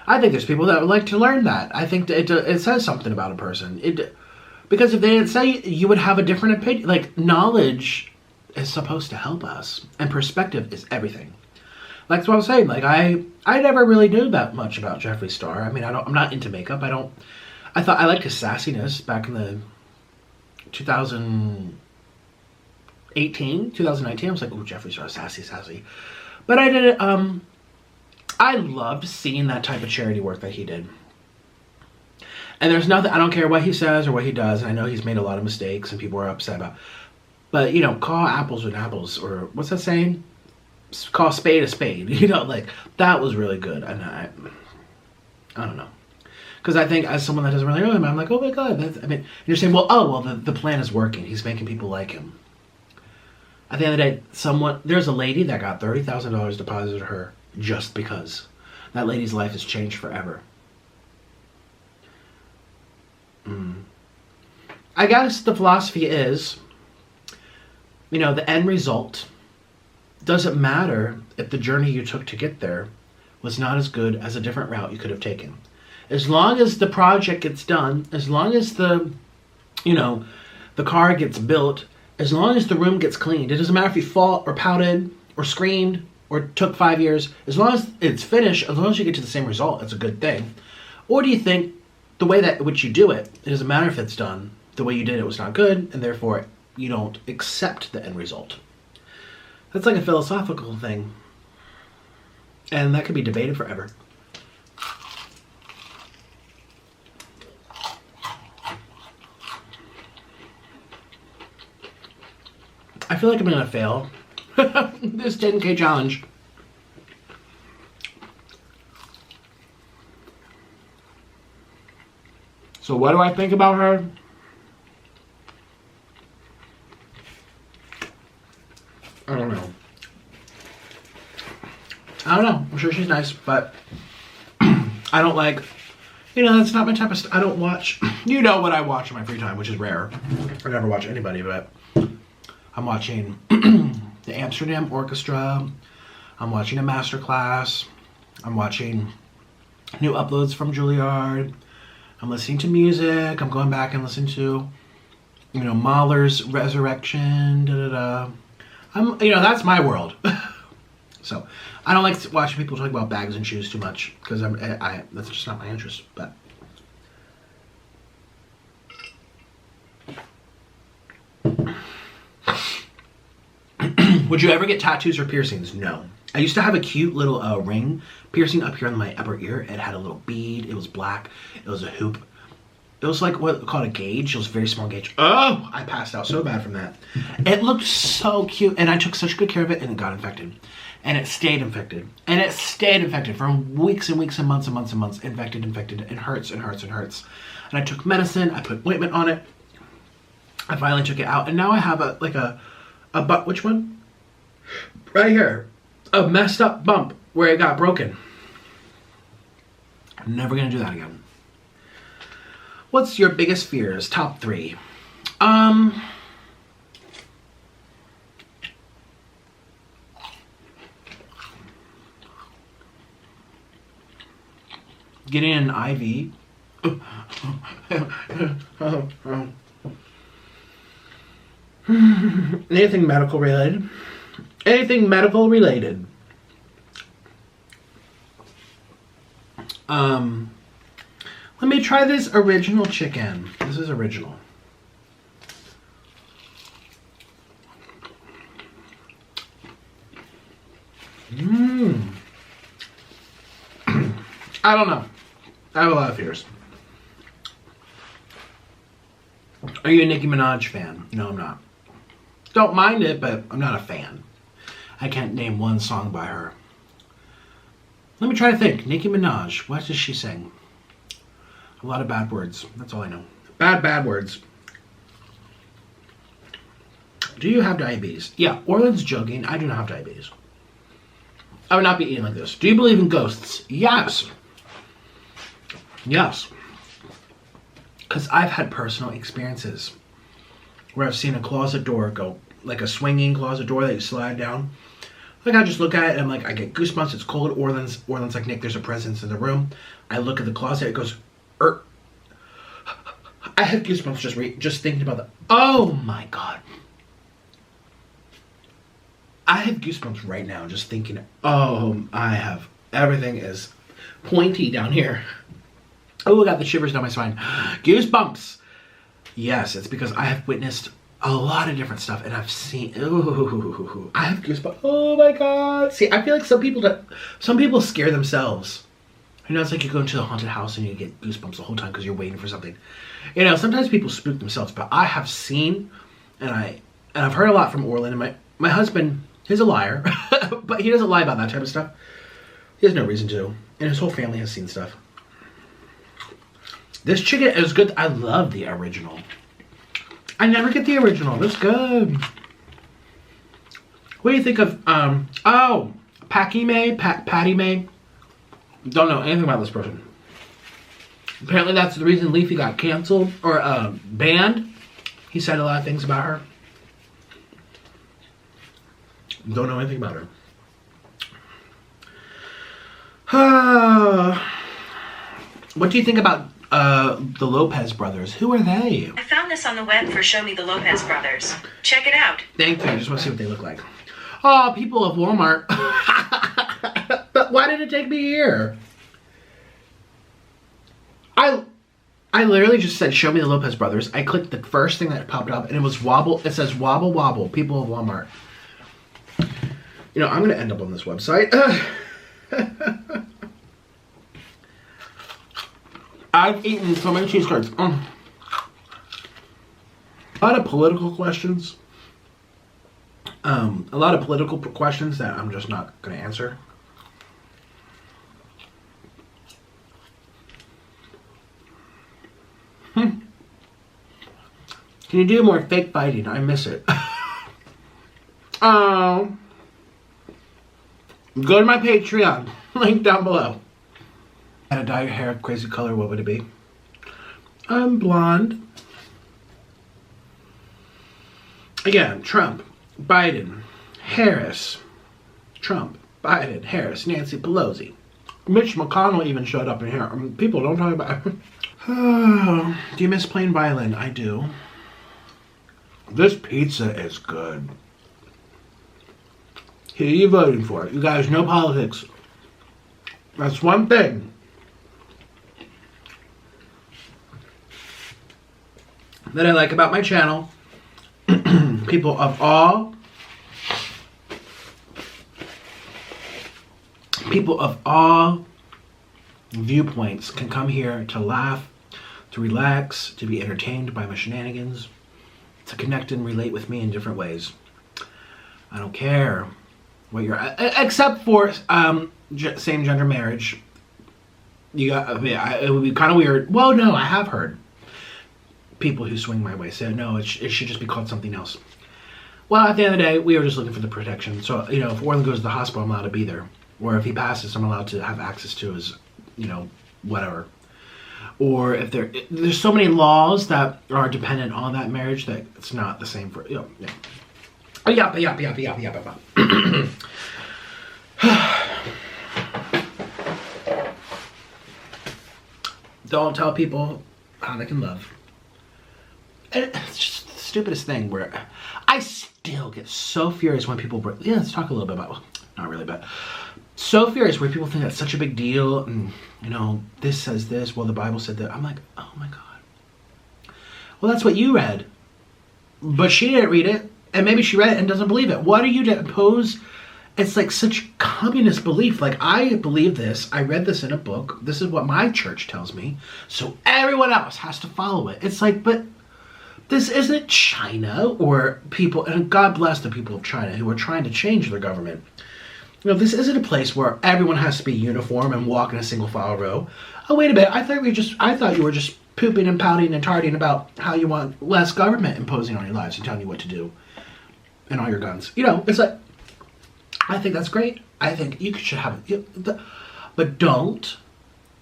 I think there's people that would like to learn that. I think that it says something about a person. Because if they didn't say, you would have a different opinion. Like, knowledge is supposed to help us, and perspective is everything. Like, that's what I'm saying. Like, I never really knew that much about Jeffree Star. I mean, I'm not into makeup. I thought I liked his sassiness back in the 2019. I was like, ooh, Jeffree Star, sassy. But I did it, I loved seeing that type of charity work that he did. And there's nothing, I don't care what he says or what he does, and I know he's made a lot of mistakes and people are upset about. But, you know, call apples with apples, or what's that saying? Call a spade a spade. You know, like, that was really good. And I don't know. Because I think as someone that doesn't really know him, I'm like, oh my God. You're saying, well, the plan is working. He's making people like him. At the end of the day, there's a lady that got $30,000 deposited to her just because. That lady's life has changed forever. I guess the philosophy is, you know, the end result doesn't matter if the journey you took to get there was not as good as a different route you could have taken. As long as the project gets done, as long as the car gets built, as long as the room gets cleaned, it doesn't matter if you fought or pouted or screamed or took 5 years, as long as it's finished, as long as you get to the same result, it's a good thing. Or do you think the way that which you do it, it doesn't matter if it's done, the way you did it was not good, and therefore you don't accept the end result? That's like a philosophical thing. And that could be debated forever. I feel like I'm gonna fail this 10K challenge. So what do I think about her? I don't know. I'm sure she's nice, but I don't like, that's not my type of I don't watch, what I watch in my free time, which is rare. I never watch anybody, but I'm watching the Amsterdam Orchestra. I'm watching a masterclass. I'm watching new uploads from Juilliard. I'm listening to music. I'm going back and listening to, Mahler's Resurrection. That's my world. So I don't like watching people talk about bags and shoes too much because that's just not my interest. But would you ever get tattoos or piercings? No. I used to have a cute little ring piercing up here on my upper ear. It had a little bead. It was black. It was a hoop. It was like what called a gauge. It was a very small gauge. Oh, I passed out so bad from that. It looked so cute, and I took such good care of it, and it got infected. And it stayed infected. And it stayed infected for weeks and weeks and months and months and months. Infected. It hurts and hurts and hurts. And I took medicine. I put ointment on it. I finally took it out, and now I have a butt. Which one? Right here. A messed up bump where it got broken. I'm never gonna do that again. What's your biggest fears? Top 3. Getting an IV. Anything medical related? Anything medical related? Let me try this original chicken. This is original. I don't know. I have a lot of fears. Are you a Nicki Minaj fan? No, I'm not. Don't mind it, but I'm not a fan. I can't name one song by her. Let me try to think. Nicki Minaj, what does she sing? A lot of bad words. That's all I know. Bad words. Do you have diabetes? Yeah, Orland's joking. I do not have diabetes. I would not be eating like this. Do you believe in ghosts? Yes. Yes. Because I've had personal experiences where I've seen a closet door go, like a swinging closet door that you slide down. Like I just look at it and I'm like, I get goosebumps. It's cold. Orland's like, Nick, there's a presence in the room. I look at the closet. It goes, I have goosebumps just thinking about that. Oh my God. I have goosebumps right now just thinking, oh, everything is pointy down here. Oh, I got the shivers down my spine. Goosebumps. Yes, it's because I have witnessed a lot of different stuff and I've seen, ooh, I have goosebumps. Oh my God. See, I feel like some people scare themselves. You know, it's like you go into a haunted house and you get goosebumps the whole time because you're waiting for something. You know, sometimes people spook themselves, but I have seen and I've heard a lot from Orland, and my husband, he's a liar, but he doesn't lie about that type of stuff. He has no reason to. And his whole family has seen stuff. This chicken is good. I love the original. I never get the original. That's good. What do you think of, Patty May? Don't know anything about this person. Apparently that's the reason Leafy got canceled or banned. He said a lot of things about her. Don't know anything about her. What do you think about the Lopez brothers? Who are they? I found this on the web for Show Me the Lopez Brothers. Check it out. Thank you. I just want to see what they look like. Oh, people of Walmart. But why did it take me here? I literally just said, show me the Lopez brothers. I clicked the first thing that popped up and it was Wobble. It says Wobble Wobble, people of Walmart. You know, I'm going to end up on this website. I've eaten so many cheese curds. A lot of political questions. A lot of political questions that I'm just not going to answer. Can you do more fake biting? I miss it. Go to my Patreon. Link down below. Had to dye your hair a crazy color, what would it be? I'm blonde. Again, Trump, Biden, Harris. Trump, Biden, Harris, Nancy Pelosi. Mitch McConnell even showed up in here. People don't talk about it. Do you miss plain violin? I do. This pizza is good. Who are you voting for? You guys, no politics. That's one thing. That I like about my channel. People of all viewpoints can come here to laugh, to relax, to be entertained by my shenanigans, to connect and relate with me in different ways. I don't care what you're, except for same gender marriage. You got, it would be kind of weird. Well, no, I have heard people who swing my way say, no, it should just be called something else. Well, at the end of the day, we were just looking for the protection. So, you know, if Orland goes to the hospital, I'm allowed to be there. Or if he passes, I'm allowed to have access to his, you know, whatever. Or if there's so many laws that are dependent on that marriage that it's not the same for, you know, yeah. Oh, yappa. Don't tell people how they can love. And it's just the stupidest thing where I still get so furious when people bring, let's talk a little bit about, not really, but so furious where people think that's such a big deal and, you know, this says this, well, the Bible said that. I'm like, oh my God. Well, that's what you read. But she didn't read it, and maybe she read it and doesn't believe it. What are you to impose? It's like such communist belief. Like, I believe this. I read this in a book. This is what my church tells me. So everyone else has to follow it. It's like, but this isn't China or people, and God bless the people of China who are trying to change their government. You know, this isn't a place where everyone has to be uniform and walk in a single file row. Oh, wait a minute. I thought you were just pooping and pouting and tarting about how you want less government imposing on your lives and telling you what to do and all your guns. You know, it's like, I think that's great. I think you should have it. But don't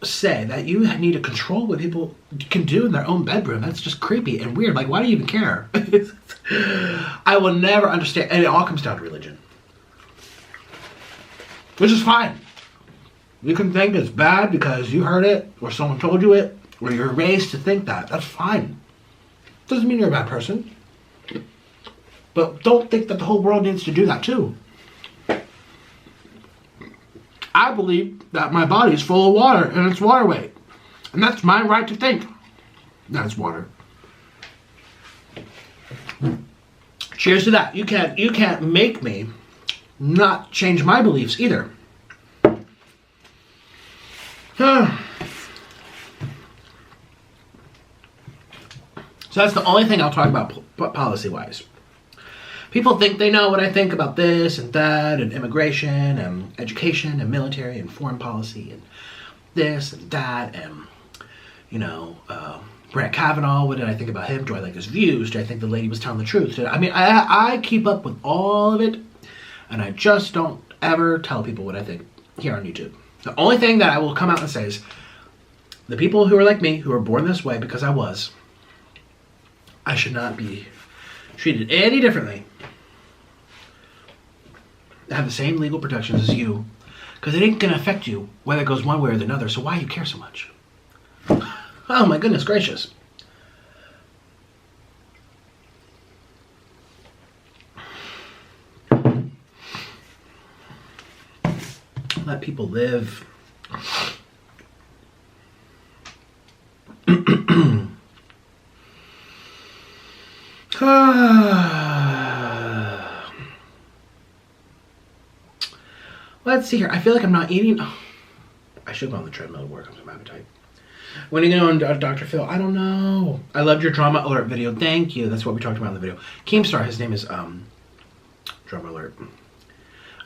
say that you need to control what people can do in their own bedroom. That's just creepy and weird. Like, why do you even care? I will never understand. And it all comes down to religion. Which is fine. You can think it's bad because you heard it or someone told you it or you're raised to think that. That's fine. Doesn't mean you're a bad person. But don't think that the whole world needs to do that too. I believe that my body is full of water and it's water weight. And that's my right to think that it's water. Cheers to that. You can't make me not change my beliefs either. So that's the only thing I'll talk about policy-wise. People think they know what I think about this and that and immigration and education and military and foreign policy and this and that and, you know, Brett Kavanaugh, what did I think about him? Do I like his views? Do I think the lady was telling the truth? I keep up with all of it, and I just don't ever tell people what I think here on YouTube. The only thing that I will come out and say is the people who are like me, who are born this way because I should not be treated any differently. I have the same legal protections as you, because it ain't going to affect you whether it goes one way or the other, so why do you care so much? Oh my goodness gracious. Let people live. Let's see here. I feel like I'm not eating. Oh, I should go on the treadmill to work on some appetite. When are you going to Dr. Phil? I don't know. I loved your drama alert video. Thank you. That's what we talked about in the video. Keemstar, his name is Drama Alert.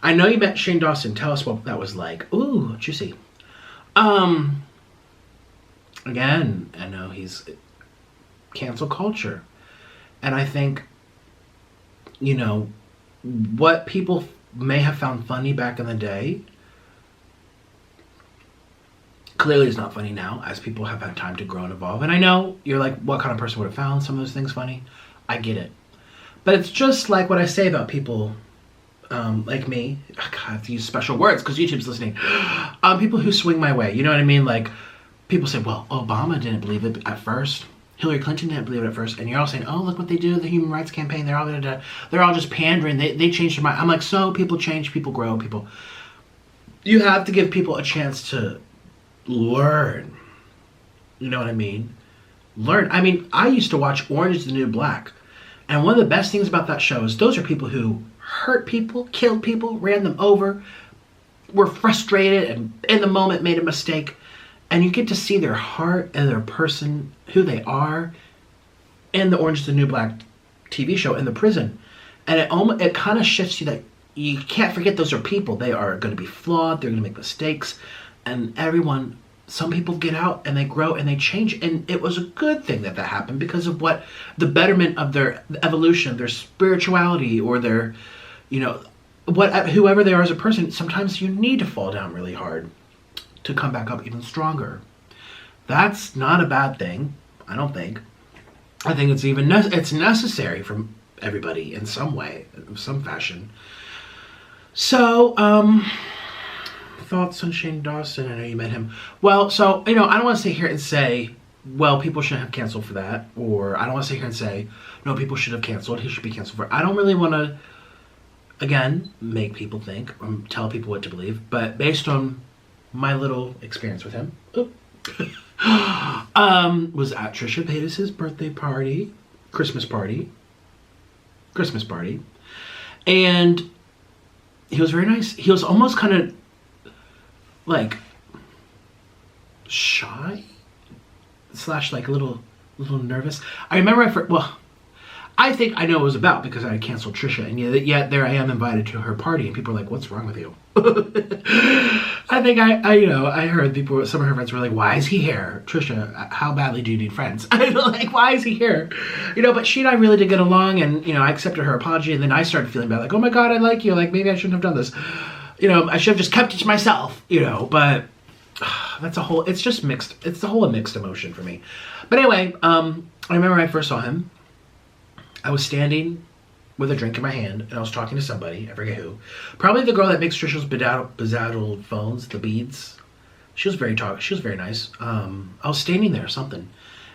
I know you met Shane Dawson. Tell us what that was like. Ooh, juicy. Again, I know he's cancel culture. And I think, you know, what people may have found funny back in the day clearly is not funny now, as people have had time to grow and evolve. And I know you're like, what kind of person would have found some of those things funny? I get it. But it's just like what I say about people like me. God, I have to use special words because YouTube's listening. People who swing my way. You know what I mean? Like, people say, well, Obama didn't believe it at first. Hillary Clinton didn't believe it at first. And you're all saying, oh, look what they do, the Human Rights Campaign. They're all just pandering. They changed their mind. I'm like, so people change, people grow, people. You have to give people a chance to learn. You know what I mean? Learn. I mean, I used to watch Orange is the New Black. And one of the best things about that show is those are people who hurt people, killed people, ran them over, were frustrated, and in the moment made a mistake. And you get to see their heart and their person, who they are, in the Orange is the New Black TV show in the prison. And it kind of shifts you that you can't forget those are people. They are going to be flawed. They're going to make mistakes. And everyone, some people get out and they grow and they change. And it was a good thing that happened because of what the betterment of their evolution, their spirituality, or their, you know, whoever they are as a person. Sometimes you need to fall down really hard to come back up even stronger. That's not a bad thing, I don't think. I think it's even it's necessary for everybody in some way, in some fashion. So, thoughts on Shane Dawson? I know you met him. Well, so, you know, I don't want to sit here and say well, people shouldn't have canceled for that, or I don't want to sit here and say, no, people should have canceled, he should be canceled for. I don't really want to, again, make people think, or tell people what to believe, but based on my little experience with him, was at Trisha Paytas' birthday party, Christmas party, and he was very nice. He was almost kind of like shy / like a little nervous. I remember I think I know what it was about because I canceled Trisha, and yet there I am invited to her party, and people are like, "What's wrong with you?" I think I heard people, some of her friends were like, "Why is he here, Trisha? How badly do you need friends?" I'm like, "Why is he here?" But she and I really did get along, and I accepted her apology, and then I started feeling bad, like, "Oh my God, I like you. Like maybe I shouldn't have done this. I should have just kept it to myself." But that's a whole. It's just mixed. It's the whole mixed emotion for me. But anyway, I remember when I first saw him. I was standing with a drink in my hand, and I was talking to somebody, I forget who. Probably the girl that makes Trisha's bedazzled phones, the beads. She was very nice. I was standing there or something,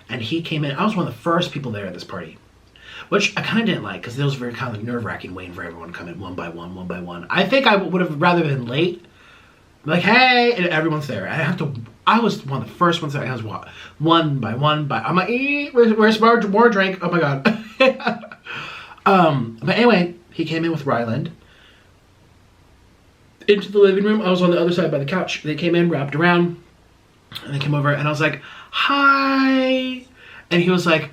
and he came in. I was one of the first people there at this party, which I kind of didn't like, because it was very kind of nerve-wracking waiting for everyone to come in one by one. I think I would have rather been late, like, hey, and everyone's there. I was one of the first ones there. I was one by one. I'm like, where's more drink? Oh my God. But anyway, he came in with Ryland into the living room. I was on the other side by the couch. They came in, wrapped around, and they came over, and I was like, hi. And he was like,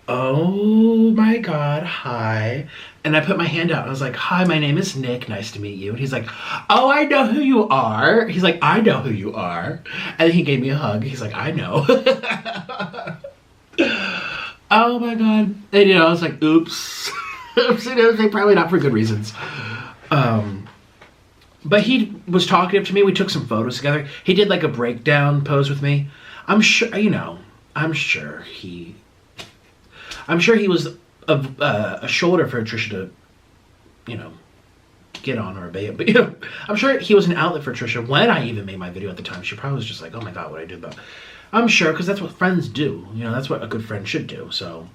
oh my God, hi. And I put my hand out, and I was like, hi, my name is Nick. Nice to meet you. And he's like, oh, I know who you are. He's like, I know who you are. And then he gave me a hug. He's like, I know. Oh my God. And I was like, oops. Probably not for good reasons. But he was talkative to me. We took some photos together. He did like a breakdown pose with me. I'm sure he was a shoulder for Trisha to, get on or obey it. But, I'm sure he was an outlet for Trisha. When I even made my video at the time, she probably was just like, oh my God, what I did about. I'm sure, because that's what friends do. That's what a good friend should do. So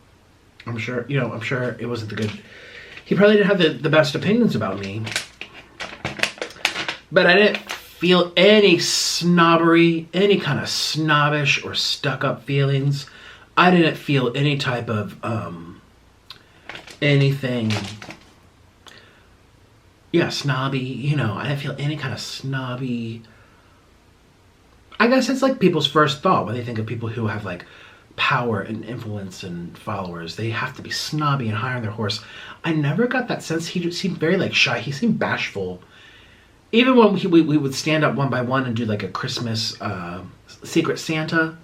I'm sure, it wasn't he probably didn't have the best opinions about me. But I didn't feel any snobbery, any kind of snobbish or stuck-up feelings. I didn't feel any type of, anything, snobby, I didn't feel any kind of snobby. I guess it's like people's first thought when they think of people who have like power and influence and followers. They have to be snobby and high on their horse. I never got that sense. He seemed very like shy. He seemed bashful. Even when we would stand up one by one and do like a Christmas Secret Santa,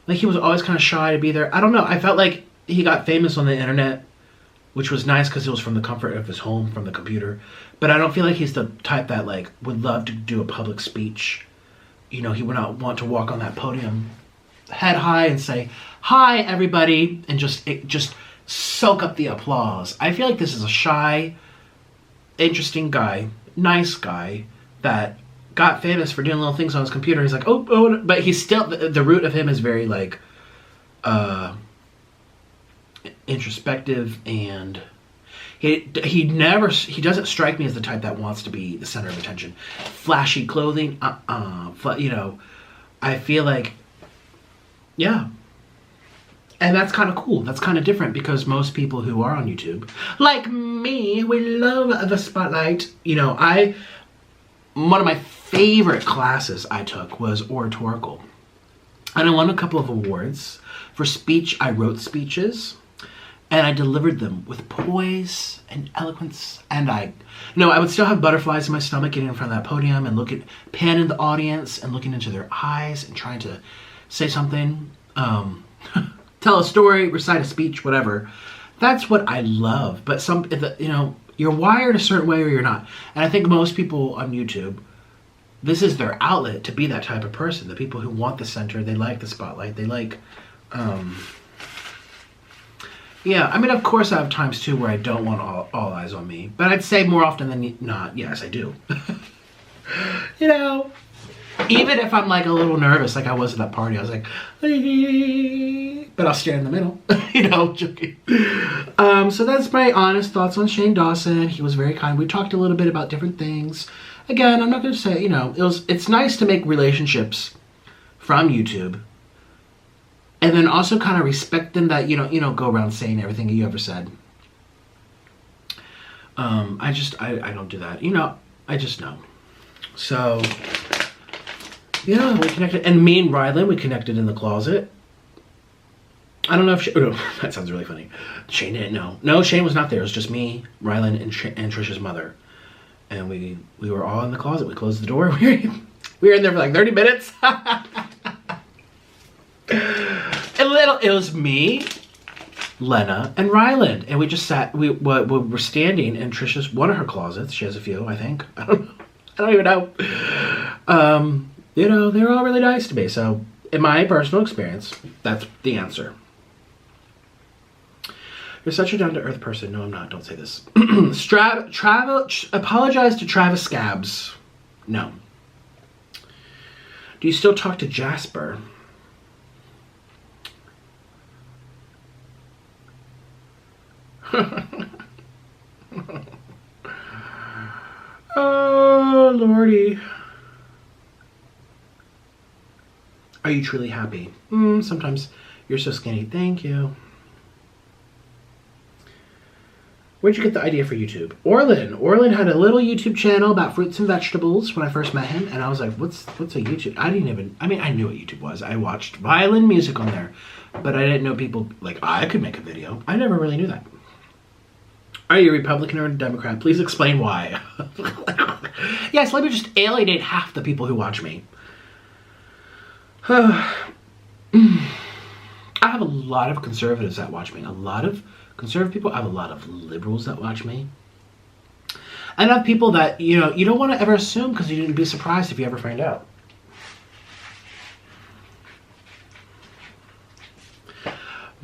like he was always kind of shy to be there. I don't know. I felt like he got famous on the internet, which was nice because it was from the comfort of his home, from the computer. But I don't feel like he's the type that like would love to do a public speech. He would not want to walk on that podium head high and say, hi, everybody, and just soak up the applause. I feel like this is a shy, interesting guy, nice guy, that got famous for doing little things on his computer. He's like, oh, but he's still, the root of him is very, like, introspective, and he doesn't strike me as the type that wants to be the center of attention. Flashy clothing, I feel like, yeah. And that's kind of cool. That's kind of different because most people who are on YouTube, like me, we love the spotlight. One of my favorite classes I took was oratorical. And I won a couple of awards. For speech, I wrote speeches. And I delivered them with poise and eloquence. And I would still have butterflies in my stomach getting in front of that podium and panning the audience and looking into their eyes and trying to say something, tell a story, recite a speech, whatever. That's what I love. But you're wired a certain way or you're not. And I think most people on YouTube, this is their outlet to be that type of person. The people who want the center, they like the spotlight, they like, yeah, I mean, of course I have times too where I don't want all eyes on me. But I'd say more often than not, yes, I do. Even if I'm like a little nervous, like I was at that party, I was like, but I'll stand in the middle, you know, joking. So that's my honest thoughts on Shane Dawson. He was very kind. We talked a little bit about different things. Again, I'm not going to say, you know, it's nice to make relationships from YouTube, and then also kind of respect them that you don't go around saying everything you ever said. I don't do that. You know, I just know. So, yeah, we connected. And me and Rylan, we connected in the closet. I don't know if she... Oh, that sounds really funny. Shane didn't know. No, Shane was not there. It was just me, Rylan, and Trisha's mother. And we were all in the closet. We closed the door. We were in there for like 30 minutes. It was me, Lena, and Ryland, and we just sat. We were standing in Trisha's one of her closets. She has a few, I think. I don't even know. You know, they were all really nice to me. So, in my personal experience, that's the answer. You're such a down-to-earth person. No, I'm not. Don't say this. Apologize to Travis Scabs. No. Do you still talk to Jasper? Oh, Lordy. Are you truly happy? Sometimes. You're so skinny. Thank you. Where'd you get the idea for YouTube? Orlin had a little YouTube channel about fruits and vegetables when I first met him, and I was like, what's a YouTube? I knew what YouTube was. I watched violin music on there, but I didn't know people, like, I could make a video. I never really knew that. Are you a Republican or a Democrat? Please explain why. Yes, let me just alienate half the people who watch me. I have a lot of conservatives that watch me. A lot of conservative people. I have a lot of liberals that watch me. And I have people that, you know, you don't want to ever assume because you'd be surprised if you ever find out.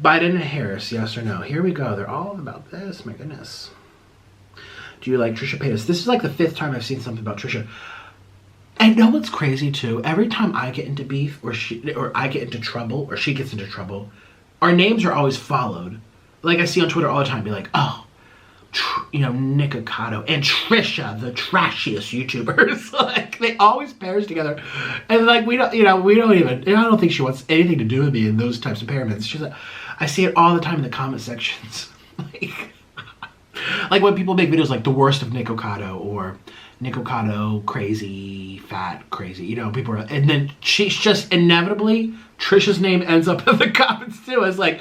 Biden and Harris, yes or no? Here we go. They're all about this. My goodness. Do you like Trisha Paytas? This is like the 5th time I've seen something about Trisha. And know what's crazy too? Every time I get into beef or I get into trouble or she gets into trouble, our names are always followed. Like I see on Twitter all the time, be like, oh, you know, Nikocado and Trisha, the trashiest YouTubers. Like they always pairs together, and like we don't even. I don't think she wants anything to do with me in those types of pairments. She's like, I see it all the time in the comment sections, like when people make videos like the worst of Nikocado or Nikocado crazy, fat, crazy. You know, people are, and then she's just inevitably Trisha's name ends up in the comments too. As like,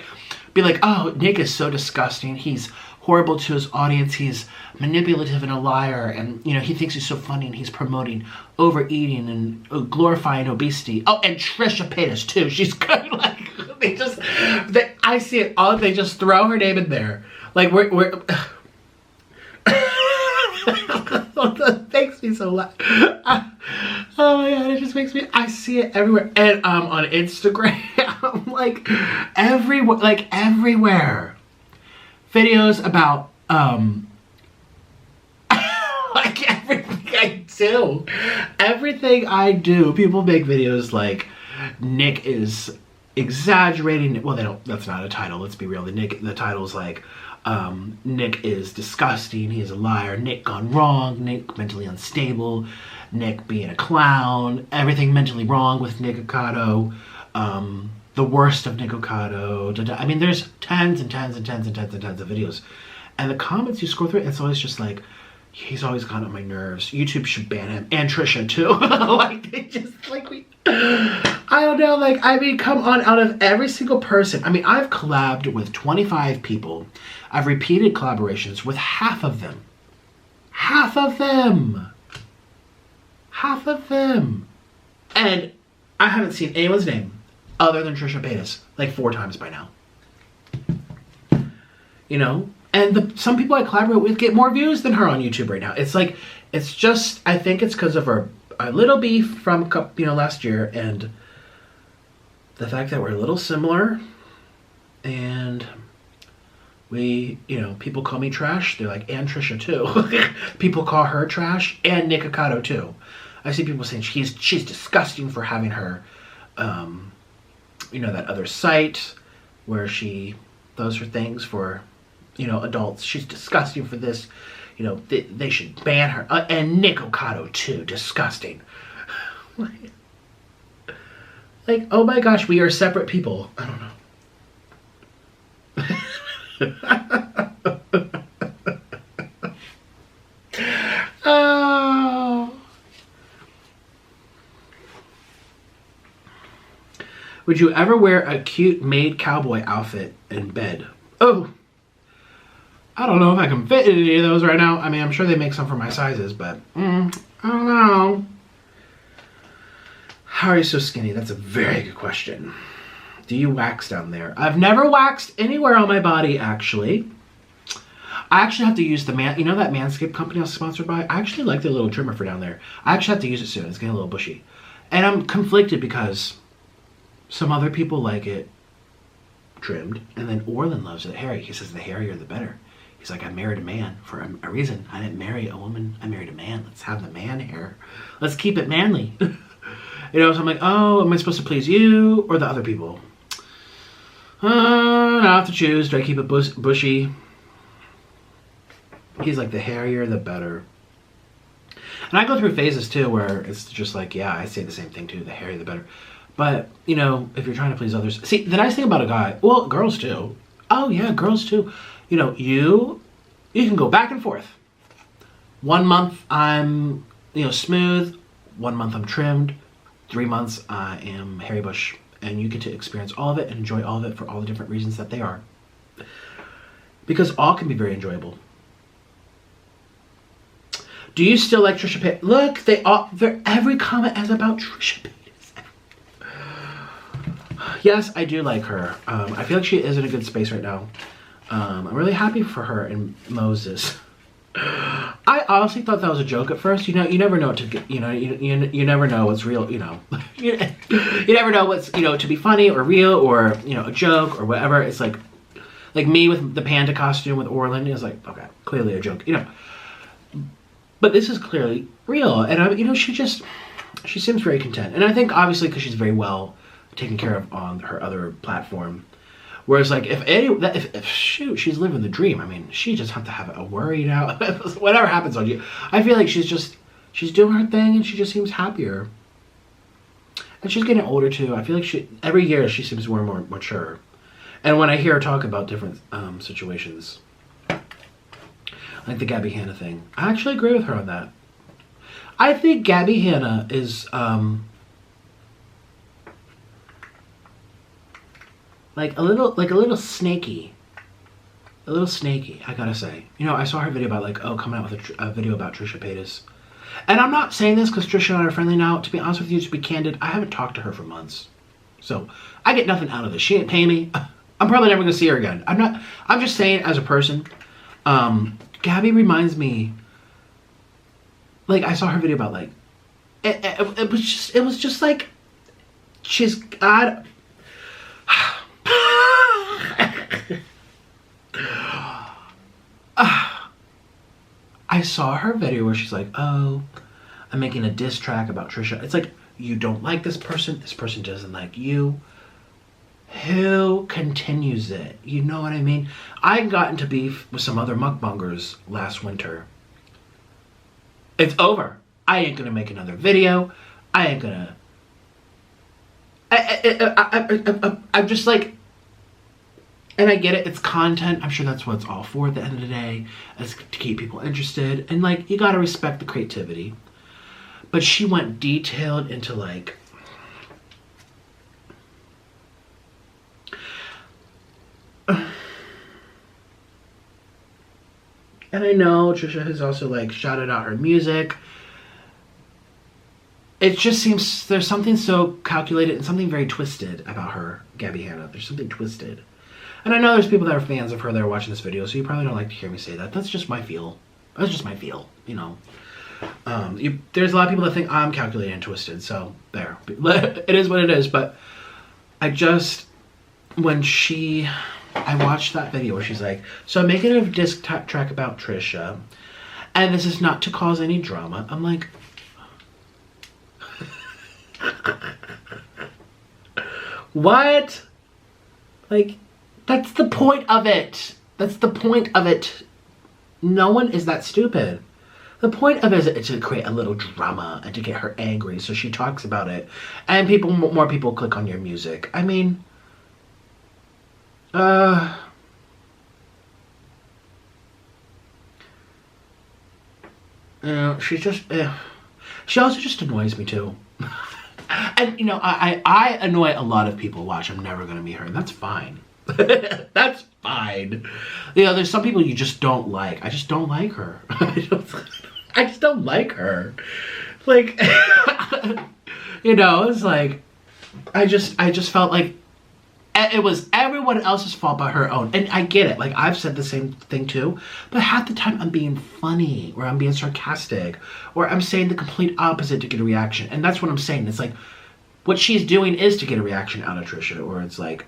be like, oh, Nick is so disgusting. He's horrible to his audience. He's manipulative and a liar, and you know he thinks he's so funny, and he's promoting overeating and glorifying obesity. Oh, and Trisha Paytas too. She's good. Like I see it all. They just throw her name in there. Like we're that makes me so laugh. Oh my god, it just makes me. I see it everywhere, and on Instagram, like everywhere. Videos about like everything I do, people make videos like Nick is exaggerating. Well, they don't, that's not a title, let's be real. The title's like Nick is disgusting, he's a liar, Nick gone wrong, Nick mentally unstable, Nick being a clown, everything mentally wrong with Nikocado, the worst of Nikocado. I mean, there's tons and tons and tons and tons and tons of videos. And the comments you scroll through, it's always just like, he's always gone on my nerves. YouTube should ban him. And Trisha, too. Like, they just, like, I don't know, like, I mean, come on, out of every single person. I mean, I've collabed with 25 people. I've repeated collaborations with half of them. Half of them. Half of them. And I haven't seen anyone's name other than Trisha Paytas, like 4 times by now. You know? And some people I collaborate with get more views than her on YouTube right now. It's like, it's just, I think it's because of our little beef from, you know, last year, and the fact that we're a little similar, and we, you know, people call me trash. They're like, and Trisha too. People call her trash, and Nikocado too. I see people saying she's disgusting for having her, you know, that other site where she does her things for, you know, adults. She's disgusting for this. You know, they should ban her. And Nikocado too, disgusting. Like, oh my gosh, we are separate people. I don't know. Oh. Would you ever wear a cute maid cowboy outfit in bed? Oh, I don't know if I can fit in any of those right now. I mean, I'm sure they make some for my sizes, but I don't know. How are you so skinny? That's a very good question. Do you wax down there? I've never waxed anywhere on my body, actually. I actually have to use the you know that Manscaped company I was sponsored by? I actually like their little trimmer for down there. I actually have to use it soon. It's getting a little bushy. And I'm conflicted because some other people like it trimmed, and then Orland loves it hairy. He says the hairier the better. He's like, I married a man for a reason. I didn't marry a woman. I married a man. Let's have the man hair. Let's keep it manly. You know, so I'm like, oh, am I supposed to please you or the other people? I have to choose. Do I keep it bushy? He's like, the hairier, the better. And I go through phases too where it's just like, yeah, I say the same thing too. The hairier, the better. But, you know, if you're trying to please others. See, the nice thing about a guy, well, girls too. Oh, yeah, girls too. You know, you can go back and forth. 1 month I'm, you know, smooth. 1 month I'm trimmed. 3 months I am hairy bush. And you get to experience all of it and enjoy all of it for all the different reasons that they are. Because all can be very enjoyable. Do you still like Trisha Paytas? Look, every comment is about Trisha Paytas. Yes, I do like her. I feel like she is in a good space right now. I'm really happy for her and Moses. I honestly thought that was a joke at first. You know, you never know what to get, you know, you never know what's real, you know. you never know what's, you know, to be funny or real or, you know, a joke or whatever. It's like me with the panda costume with Orland is like, okay, clearly a joke, you know. But this is clearly real. And, you know, she seems very content. And I think obviously because she's very well taken care of on her other platform. Whereas, like, if shoot, she's living the dream. I mean, she just have to have a worried out. Whatever happens on you, I feel like she's doing her thing, and she just seems happier. And she's getting older too. I feel like every year she seems more and more mature. And when I hear her talk about different situations, like the Gabbie Hanna thing, I actually agree with her on that. I think Gabbie Hanna is like a little snaky. A little snaky, I gotta say. You know, I saw her video about like, coming out with a video about Trisha Paytas. And I'm not saying this because Trisha and I are friendly now. To be honest with you, to be candid, I haven't talked to her for months. So, I get nothing out of this. She ain't paying me. I'm probably never gonna see her again. I'm just saying as a person, Gabby reminds me, like, I saw her video about like, it was just like, she's got, I saw her video where she's like, oh, I'm making a diss track about Trisha. It's like, you don't like this person doesn't like you. Who continues it? You know what I mean? I got into beef with some other mukbangers last winter. It's over. I ain't gonna make another video. I ain't gonna... I'm just like... And I get it, it's content. I'm sure that's what it's all for at the end of the day, is to keep people interested. And like, you gotta respect the creativity. But she went detailed into like... And I know Trisha has also like shouted out her music. It just seems there's something so calculated and something very twisted about her, Gabbie Hanna. There's something twisted. And I know there's people that are fans of her that are watching this video, so you probably don't like to hear me say that. That's just my feel. That's just my feel, you know. There's a lot of people that think I'm calculated and twisted, so there. It is what it is, but I just, I watched that video where she's like, so I'm making a disc track about Trisha, and this is not to cause any drama. I'm like, What? Like, that's the point of it. That's the point of it. No one is that stupid. The point of it is to create a little drama and to get her angry, so she talks about it, and more people click on your music. I mean, you know, she's just, she also just annoys me too. And you know, I annoy a lot of people. Watch, I'm never gonna meet her, and that's fine. That's fine. You know, there's some people you just don't like. I just don't like her. I just don't like her. Like, you know, it's like, I just felt like it was everyone else's fault but her own. And I get it. Like, I've said the same thing too. But half the time I'm being funny, or I'm being sarcastic, or I'm saying the complete opposite to get a reaction. And that's what I'm saying. It's like, what she's doing is to get a reaction out of Trisha, or it's like,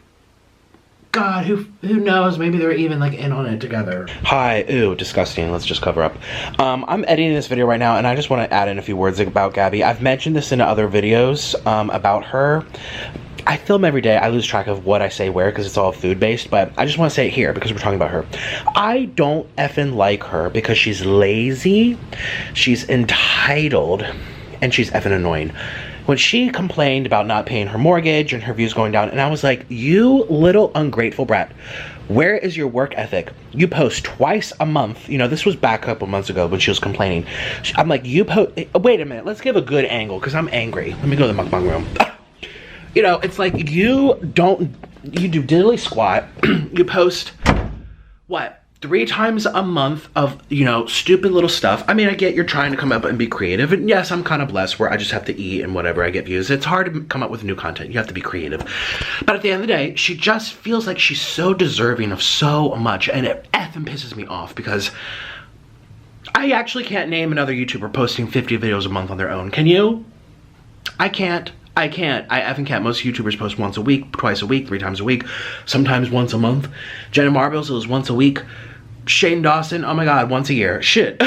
God, who knows? Maybe they're even like in on it together. Hi, ew, disgusting. Let's just cover up. I'm editing this video right now, and I just want to add in a few words about Gabby. I've mentioned this in other videos about her. I film every day. I lose track of what I say where because it's all food-based, but I just want to say it here because we're talking about her. I don't effing like her because she's lazy, she's entitled, and she's effing annoying. When she complained about not paying her mortgage and her views going down, and I was like, you little ungrateful brat, where is your work ethic? You post twice a month. You know, this was back a couple months ago when she was complaining. I'm like, you post, wait a minute, let's give a good angle because I'm angry. Let me go to the mukbang room. You know, it's like you do diddly squat. You post, what, 3 times a month of, you know, stupid little stuff. I mean, I get you're trying to come up and be creative. And yes, I'm kind of blessed where I just have to eat and whatever, I get views. It's hard to come up with new content. You have to be creative. But at the end of the day, she just feels like she's so deserving of so much. And it effing pisses me off because I actually can't name another YouTuber posting 50 videos a month on their own. Can you? I can't. I effing can't. Most YouTubers post once a week, twice a week, 3 times a week, sometimes once a month. Jenna Marbles, it was once a week. Shane Dawson, oh my God, once a year. Shit.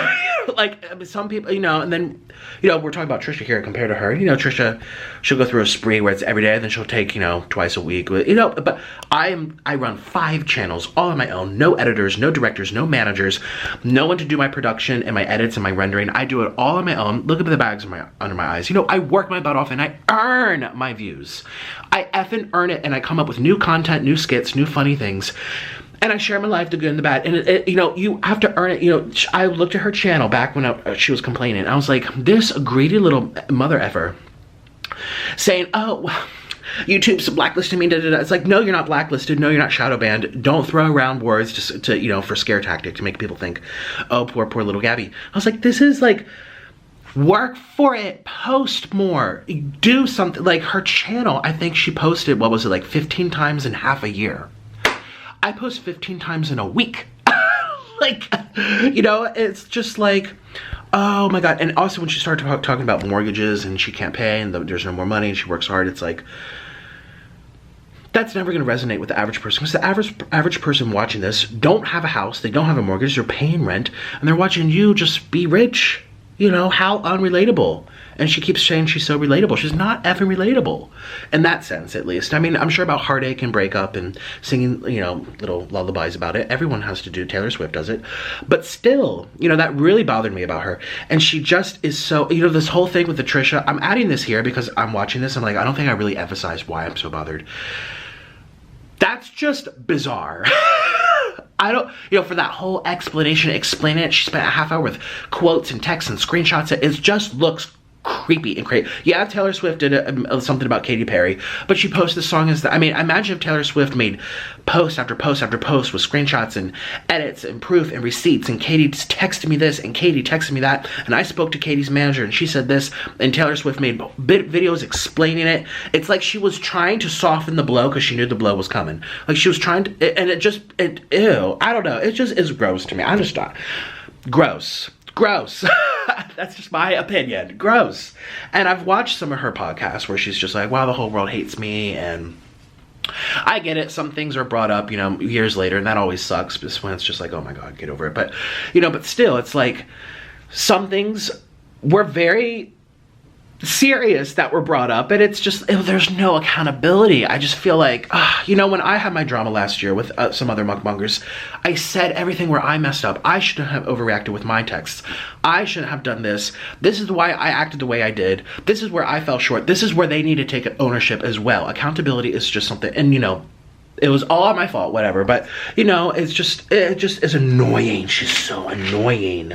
Like, some people, you know, and then, you know, we're talking about Trisha here compared to her. You know, Trisha, she'll go through a spree where it's every day, and then she'll take, you know, twice a week. You know, but I run 5 channels all on my own. No editors, no directors, no managers, no one to do my production and my edits and my rendering. I do it all on my own. Look at the bags under my eyes. You know, I work my butt off and I earn my views. I effing earn it, and I come up with new content, new skits, new funny things. And I share my life, the good and the bad. And, you know, you have to earn it. You know, I looked at her channel back when she was complaining. I was like, this greedy little mother effer saying, oh, YouTube's blacklisting me, da, da, da. It's like, no, you're not blacklisted. No, you're not shadow banned. Don't throw around words just to, you know, for scare tactic to make people think, oh, poor little Gabby. I was like, this is like, work for it. Post more. Do something. Like, her channel, I think she posted, what was it, like 15 times in half a year. I post 15 times in a week. Like, you know, it's just like, oh my God. And also when she started talking about mortgages and she can't pay and there's no more money and she works hard, it's like, that's never going to resonate with the average person, because the average person watching this don't have a house, they don't have a mortgage, they're paying rent, and they're watching you just be rich. You know, how unrelatable. And she keeps saying she's so relatable. She's not effing relatable. In that sense, at least. I mean, I'm sure about heartache and breakup and singing, you know, little lullabies about it. Everyone has to do. Taylor Swift does it. But still, you know, that really bothered me about her. And she just is so, you know, this whole thing with the Trisha, I'm adding this here because I'm watching this. I'm like, I don't think I really emphasized why I'm so bothered. That's just bizarre. I don't, you know, for that whole explanation, explaining it, she spent a half hour with quotes and texts and screenshots. It just looks creepy and crazy. Yeah, Taylor Swift did something about Katy Perry, but she posted the song as the, I mean, imagine if Taylor Swift made post after post after post with screenshots and edits and proof and receipts, and Katy texted me this and Katy texted me that, and I spoke to Katy's manager and she said this, and Taylor Swift made videos explaining it. It's like she was trying to soften the blow because she knew the blow was coming. Like she was trying to, and ew, I don't know, it just is gross to me. I'm just not, gross. That's just my opinion. Gross. And I've watched some of her podcasts where she's just like, wow, the whole world hates me, and I get it. Some things are brought up, you know, years later, and that always sucks, just when it's just like, oh my God, get over it. But, you know, but still, it's like, some things were very serious that were brought up, and it's just, there's no accountability. I just feel like, you know, when I had my drama last year with some other mukbangers, I said everything where I messed up. I shouldn't have overreacted with my texts. I shouldn't have done this. This is why I acted the way I did. This is where I fell short. This is where they need to take ownership as well. Accountability is just something, and you know, it was all my fault, whatever, but you know, it just is annoying. She's so annoying.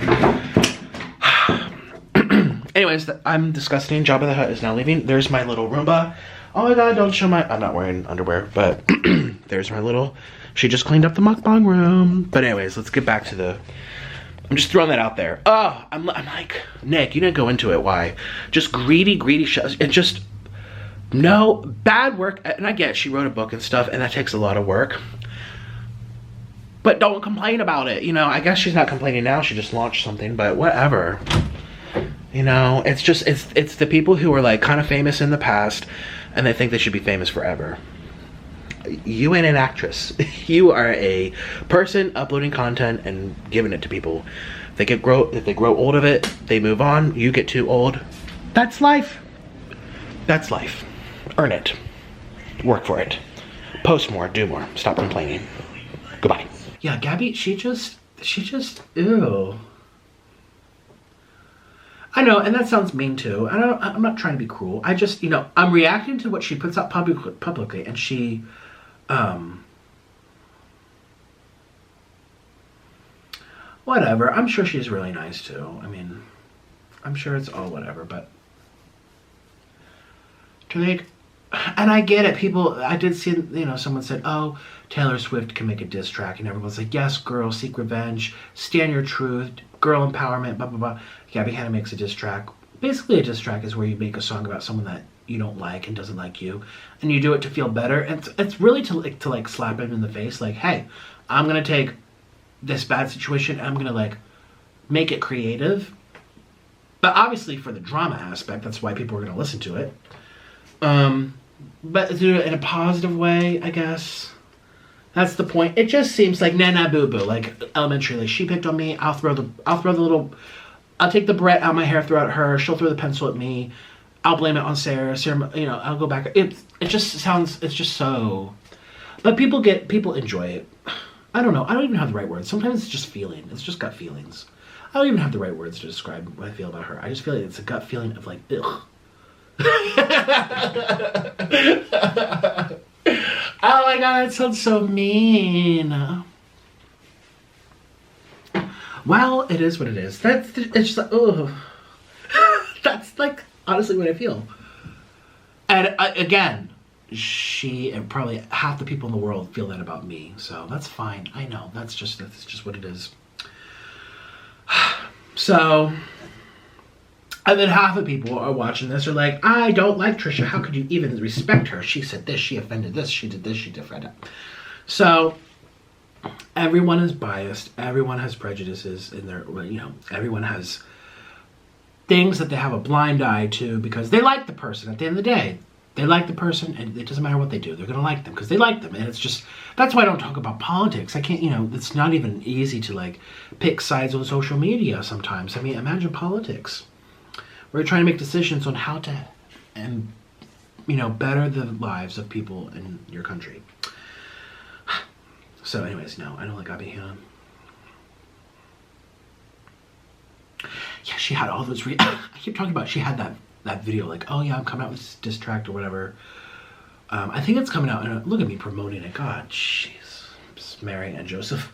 Anyways, I'm disgusting. Jabba the Hutt is now leaving. There's my little Roomba. Oh my god, don't show my... I'm not wearing underwear, but there's my little... She just cleaned up the mukbang room. But anyways, let's get back to the... I'm just throwing that out there. Oh, I'm like, Nick, you didn't go into it. Why? Just greedy shows. It just... No, bad work. And I get she wrote a book and stuff, and that takes a lot of work. But don't complain about it. You know, I guess she's not complaining now. She just launched something, but whatever. You know, it's just, it's the people who are like kind of famous in the past and they think they should be famous forever. You ain't an actress. You are a person uploading content and giving it to people. If they grow old of it, they move on. You get too old. That's life. That's life. Earn it. Work for it. Post more, do more. Stop complaining. Goodbye. Yeah, Gabby, she just, ew. I know, and that sounds mean too. I'm not trying to be cruel. I just, you know, I'm reacting to what she puts out publicly, and she, whatever. I'm sure she's really nice too. I mean, I'm sure it's all whatever, but to make, and I get it. People, I did see, you know, someone said, oh, Taylor Swift can make a diss track, and everyone's like, yes, girl, seek revenge, stand your truth, girl empowerment, blah, blah, blah. Gabby Hanna makes a diss track. Basically, a diss track is where you make a song about someone that you don't like and doesn't like you, and you do it to feel better. And it's really to like slap him in the face, like, hey, I'm gonna take this bad situation and I'm gonna like make it creative. But obviously for the drama aspect, that's why people are gonna listen to it. But do it in a positive way, I guess. That's the point. It just seems like nah boo boo, like elementary. Like she picked on me. I'll take the Brett out of my hair, throw it at her. She'll throw the pencil at me. I'll blame it on Sarah. Sarah, you know, I'll go back. It just sounds. It's just so. But people enjoy it. I don't know. I don't even have the right words. Sometimes it's just feeling. It's just gut feelings. I don't even have the right words to describe what I feel about her. I just feel like it's a gut feeling of like, ugh. Oh my god, that sounds so mean. Well, it is what it is. It's just like, ugh. That's like honestly what I feel. And again, she and probably half the people in the world feel that about me. So that's fine. I know. That's just what it is. So, and then half the people are watching this are like, I don't like Trisha. How could you even respect her? She said this, she offended this, she did this, she did that. So, everyone is biased. Everyone has prejudices in their, you know, everyone has things that they have a blind eye to because they like the person at the end of the day. They like the person, and it doesn't matter what they do. They're going to like them because they like them. And it's just, that's why I don't talk about politics. I can't, you know, it's not even easy to, like, pick sides on social media sometimes. I mean, imagine politics. We're trying to make decisions on how to, and you know, better the lives of people in your country. So anyways, no, I don't like Gabi Hanna. Yeah, she had all those, I keep talking about, she had that video like, oh yeah, I'm coming out with this diss track or whatever. I think it's coming out, and look at me promoting it. God, jeez. Mary and Joseph.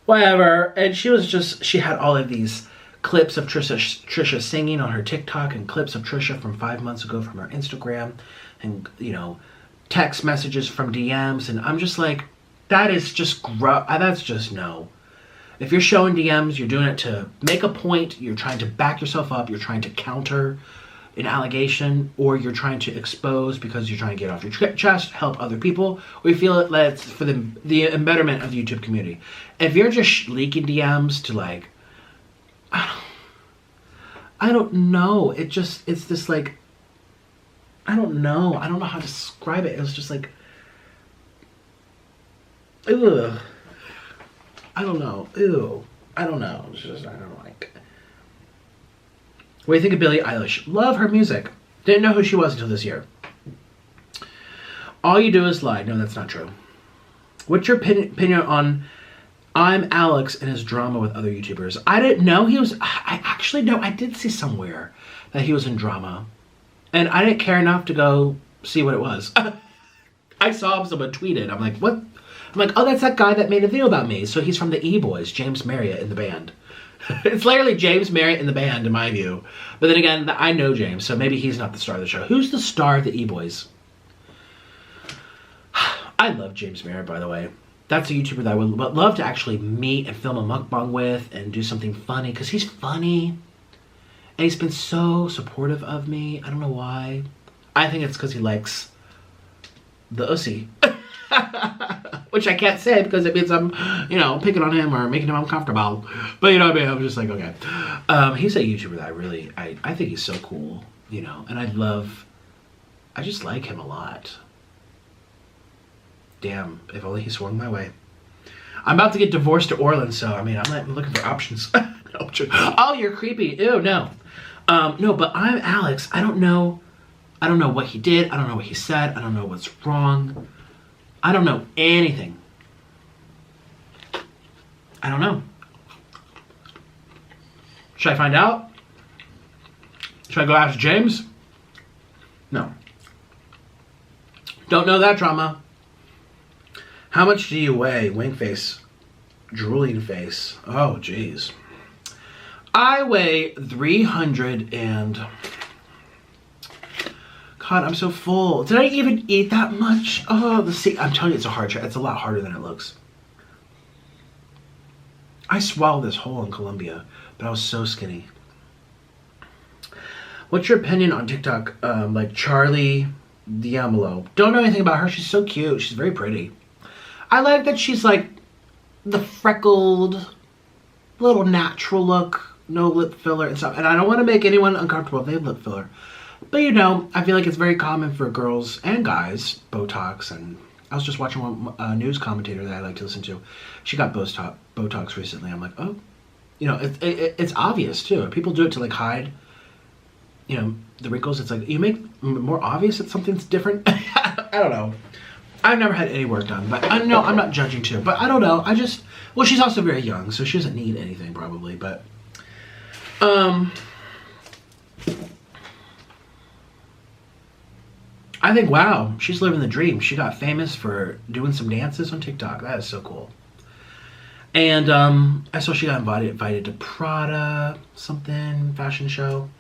Whatever. And she had all of these clips of Trisha singing on her TikTok and clips of Trisha from 5 months ago from her Instagram and, you know, text messages from DMs. And I'm just like, that is just gross. That's just no. If you're showing DMs, you're doing it to make a point, you're trying to back yourself up, you're trying to counter an allegation, or you're trying to expose because you're trying to get off your chest, help other people, or you feel it that's for the betterment of the YouTube community. If you're just leaking DMs to like, I don't know. It's this like, I don't know how to describe it. It was just like, ugh. I don't know. Ew. I don't know. It's just, I don't like. What do you think of Billie Eilish? Love her music. Didn't know who she was until this year. All you do is lie. No, that's not true. What's your opinion on I'm Alex and his drama with other YouTubers? I didn't know he was... I actually know. I did see somewhere that he was in drama. And I didn't care enough to go see what it was. I saw someone tweeted. I'm like, what? I'm like, oh, that's that guy that made a video about me. So he's from the E-Boys, James Marriott in the band. It's literally James Marriott in the band, in my view. But then again, I know James, so maybe he's not the star of the show. Who's the star of the E-Boys? I love James Marriott, by the way. That's a YouTuber that I would love to actually meet and film a mukbang with and do something funny, because he's funny. And he's been so supportive of me. I don't know why. I think it's because he likes the ussy. Which I can't say because it means I'm, you know, picking on him or making him uncomfortable. But you know what I mean? I'm just like, okay. He's a YouTuber that I think he's so cool, you know. And I just like him a lot. Damn, if only he swung my way. I'm about to get divorced to Orland, so I mean, I'm looking for options. Oh, you're creepy. Ew, no. No, but I'm Alex. I don't know what he did. I don't know what he said. I don't know what's wrong. I don't know anything. I don't know. Should I find out? Should I go ask James? No. Don't know that drama. How much do you weigh? Wink face. Drooling face. Oh, jeez. I weigh 300 and... God, I'm so full. Did I even eat that much? Oh, I'm telling you, it's a hard try. It's a lot harder than it looks. I swallowed this whole in Colombia, but I was so skinny. What's your opinion on TikTok? Like Charlie D'Amelio. Don't know anything about her. She's so cute. She's very pretty. I like that she's like the freckled, little natural look, no lip filler and stuff. And I don't want to make anyone uncomfortable if they have lip filler. But you know, I feel like it's very common for girls and guys, Botox. And I was just watching one news commentator that I like to listen to. She got Botox recently. I'm like, oh, you know, it's obvious too. People do it to like hide, you know, the wrinkles. It's like, you make more obvious that something's different. I don't know. I've never had any work done, but I know I'm not judging too. But I don't know. Well, she's also very young, so she doesn't need anything probably. But, I think, wow, she's living the dream. She got famous for doing some dances on TikTok. That is so cool. And I saw she got invited to Prada, something, fashion show.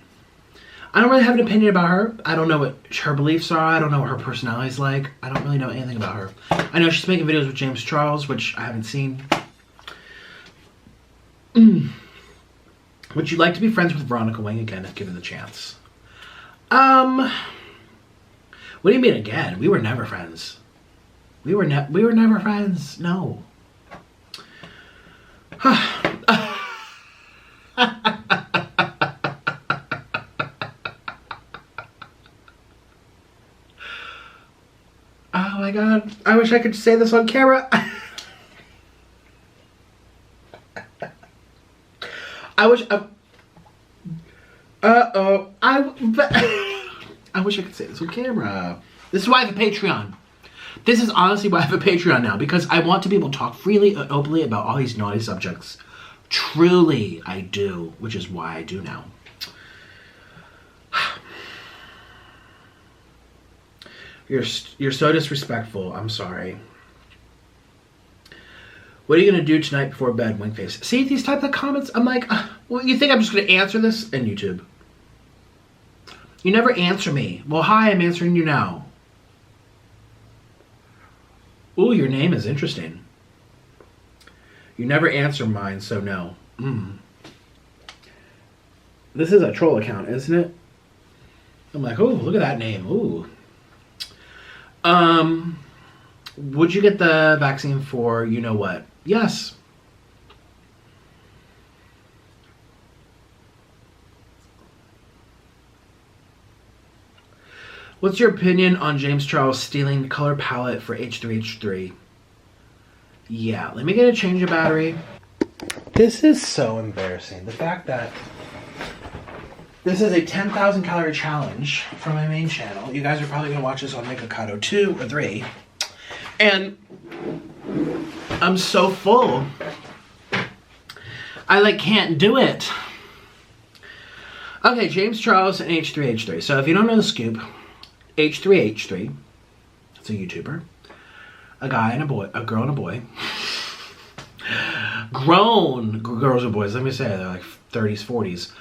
I don't really have an opinion about her. I don't know what her beliefs are. I don't know what her personality is like. I don't really know anything about her. I know she's making videos with James Charles, which I haven't seen. Would you like to be friends with Veronica Wang again if given the chance? What do you mean again? We were never friends. We were never friends. No. Oh my God. I wish I could say this on camera. I wish I could say this on camera. This is why I have a Patreon. This is honestly why I have a Patreon now, because I want to be able to talk freely and openly about all these naughty subjects. Truly, I do, which is why I do now. You're so disrespectful. I'm sorry. What are you gonna do tonight before bed, wink face? See these type of comments? I'm like, well, you think I'm just gonna answer this in YouTube? You never answer me. Well, hi, I'm answering you now. Ooh, your name is interesting. You never answer mine, so no. This is a troll account, isn't it? I'm like, oh, look at that name. Ooh. Would you get the vaccine for you know what? Yes. What's your opinion on James Charles stealing the color palette for H3H3? Yeah, let me get a change of battery. This is so embarrassing. The fact that This is a 10,000 calorie challenge from my main channel. You guys are probably gonna watch this on Nikocado 2 or 3. And I'm so full. I like can't do it. Okay, James Charles and H3H3. So if you don't know the scoop, H3H3, it's a YouTuber, a guy and a boy, a girl and a boy. Grown girls and boys, let me say, they're like 30s, 40s.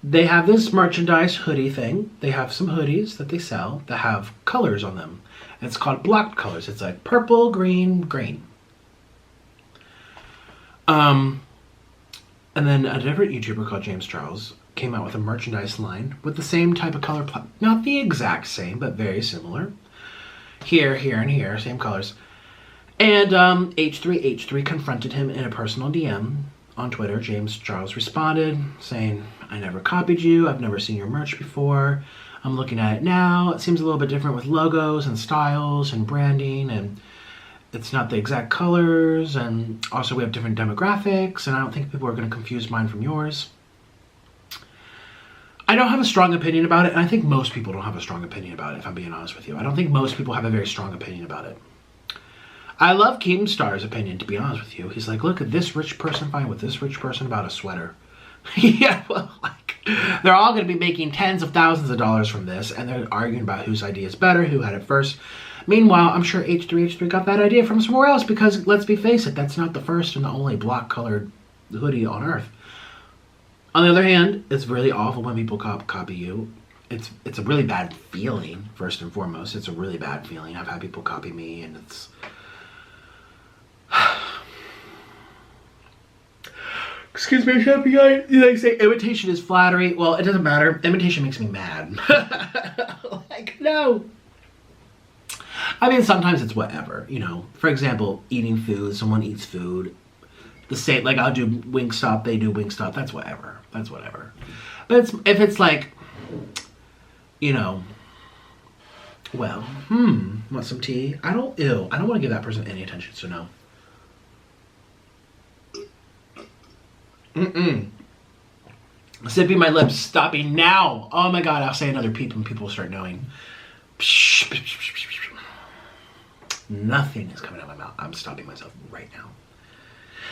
They have this merchandise hoodie thing. They have some hoodies that they sell that have colors on them. And it's called blocked colors. It's like purple, green, green. And then a different YouTuber called James Charles came out with a merchandise line with the same type of color. Not the exact same, but very similar. Here, here, and here, same colors. And H3H3 confronted him in a personal DM on Twitter. James Charles responded saying, I never copied you. I've never seen your merch before. I'm looking at it now. It seems a little bit different with logos and styles and branding, and it's not the exact colors, and also we have different demographics, and I don't think people are going to confuse mine from yours. I don't have a strong opinion about it, and I think most people don't have a strong opinion about it, if I'm being honest with you. I don't think most people have a very strong opinion about it. I love Keemstar's opinion, to be honest with you. He's like, look at this rich person fighting with this rich person about a sweater. Yeah, well, like, they're all going to be making tens of thousands of dollars from this, and they're arguing about whose idea is better, who had it first. Meanwhile, I'm sure H3H3 got that idea from somewhere else, because let's face it, that's not the first and the only block-colored hoodie on Earth. On the other hand, it's really awful when people copy you. It's a really bad feeling, first and foremost. It's a really bad feeling. I've had people copy me, and it's... Excuse me, they say imitation is flattery. Well, it doesn't matter. Imitation makes me mad. Like, no. I mean, sometimes it's whatever, you know. For example, eating food. Someone eats food. The same, like I'll do Wingstop, they do Wingstop. That's whatever. That's whatever. But if it's like, you know, well, want some tea? I don't want to give that person any attention, so no. Sipping my lips, stopping now. Oh my god, I'll say another peep and people will start knowing. Nothing is coming out of my mouth. I'm stopping myself right now.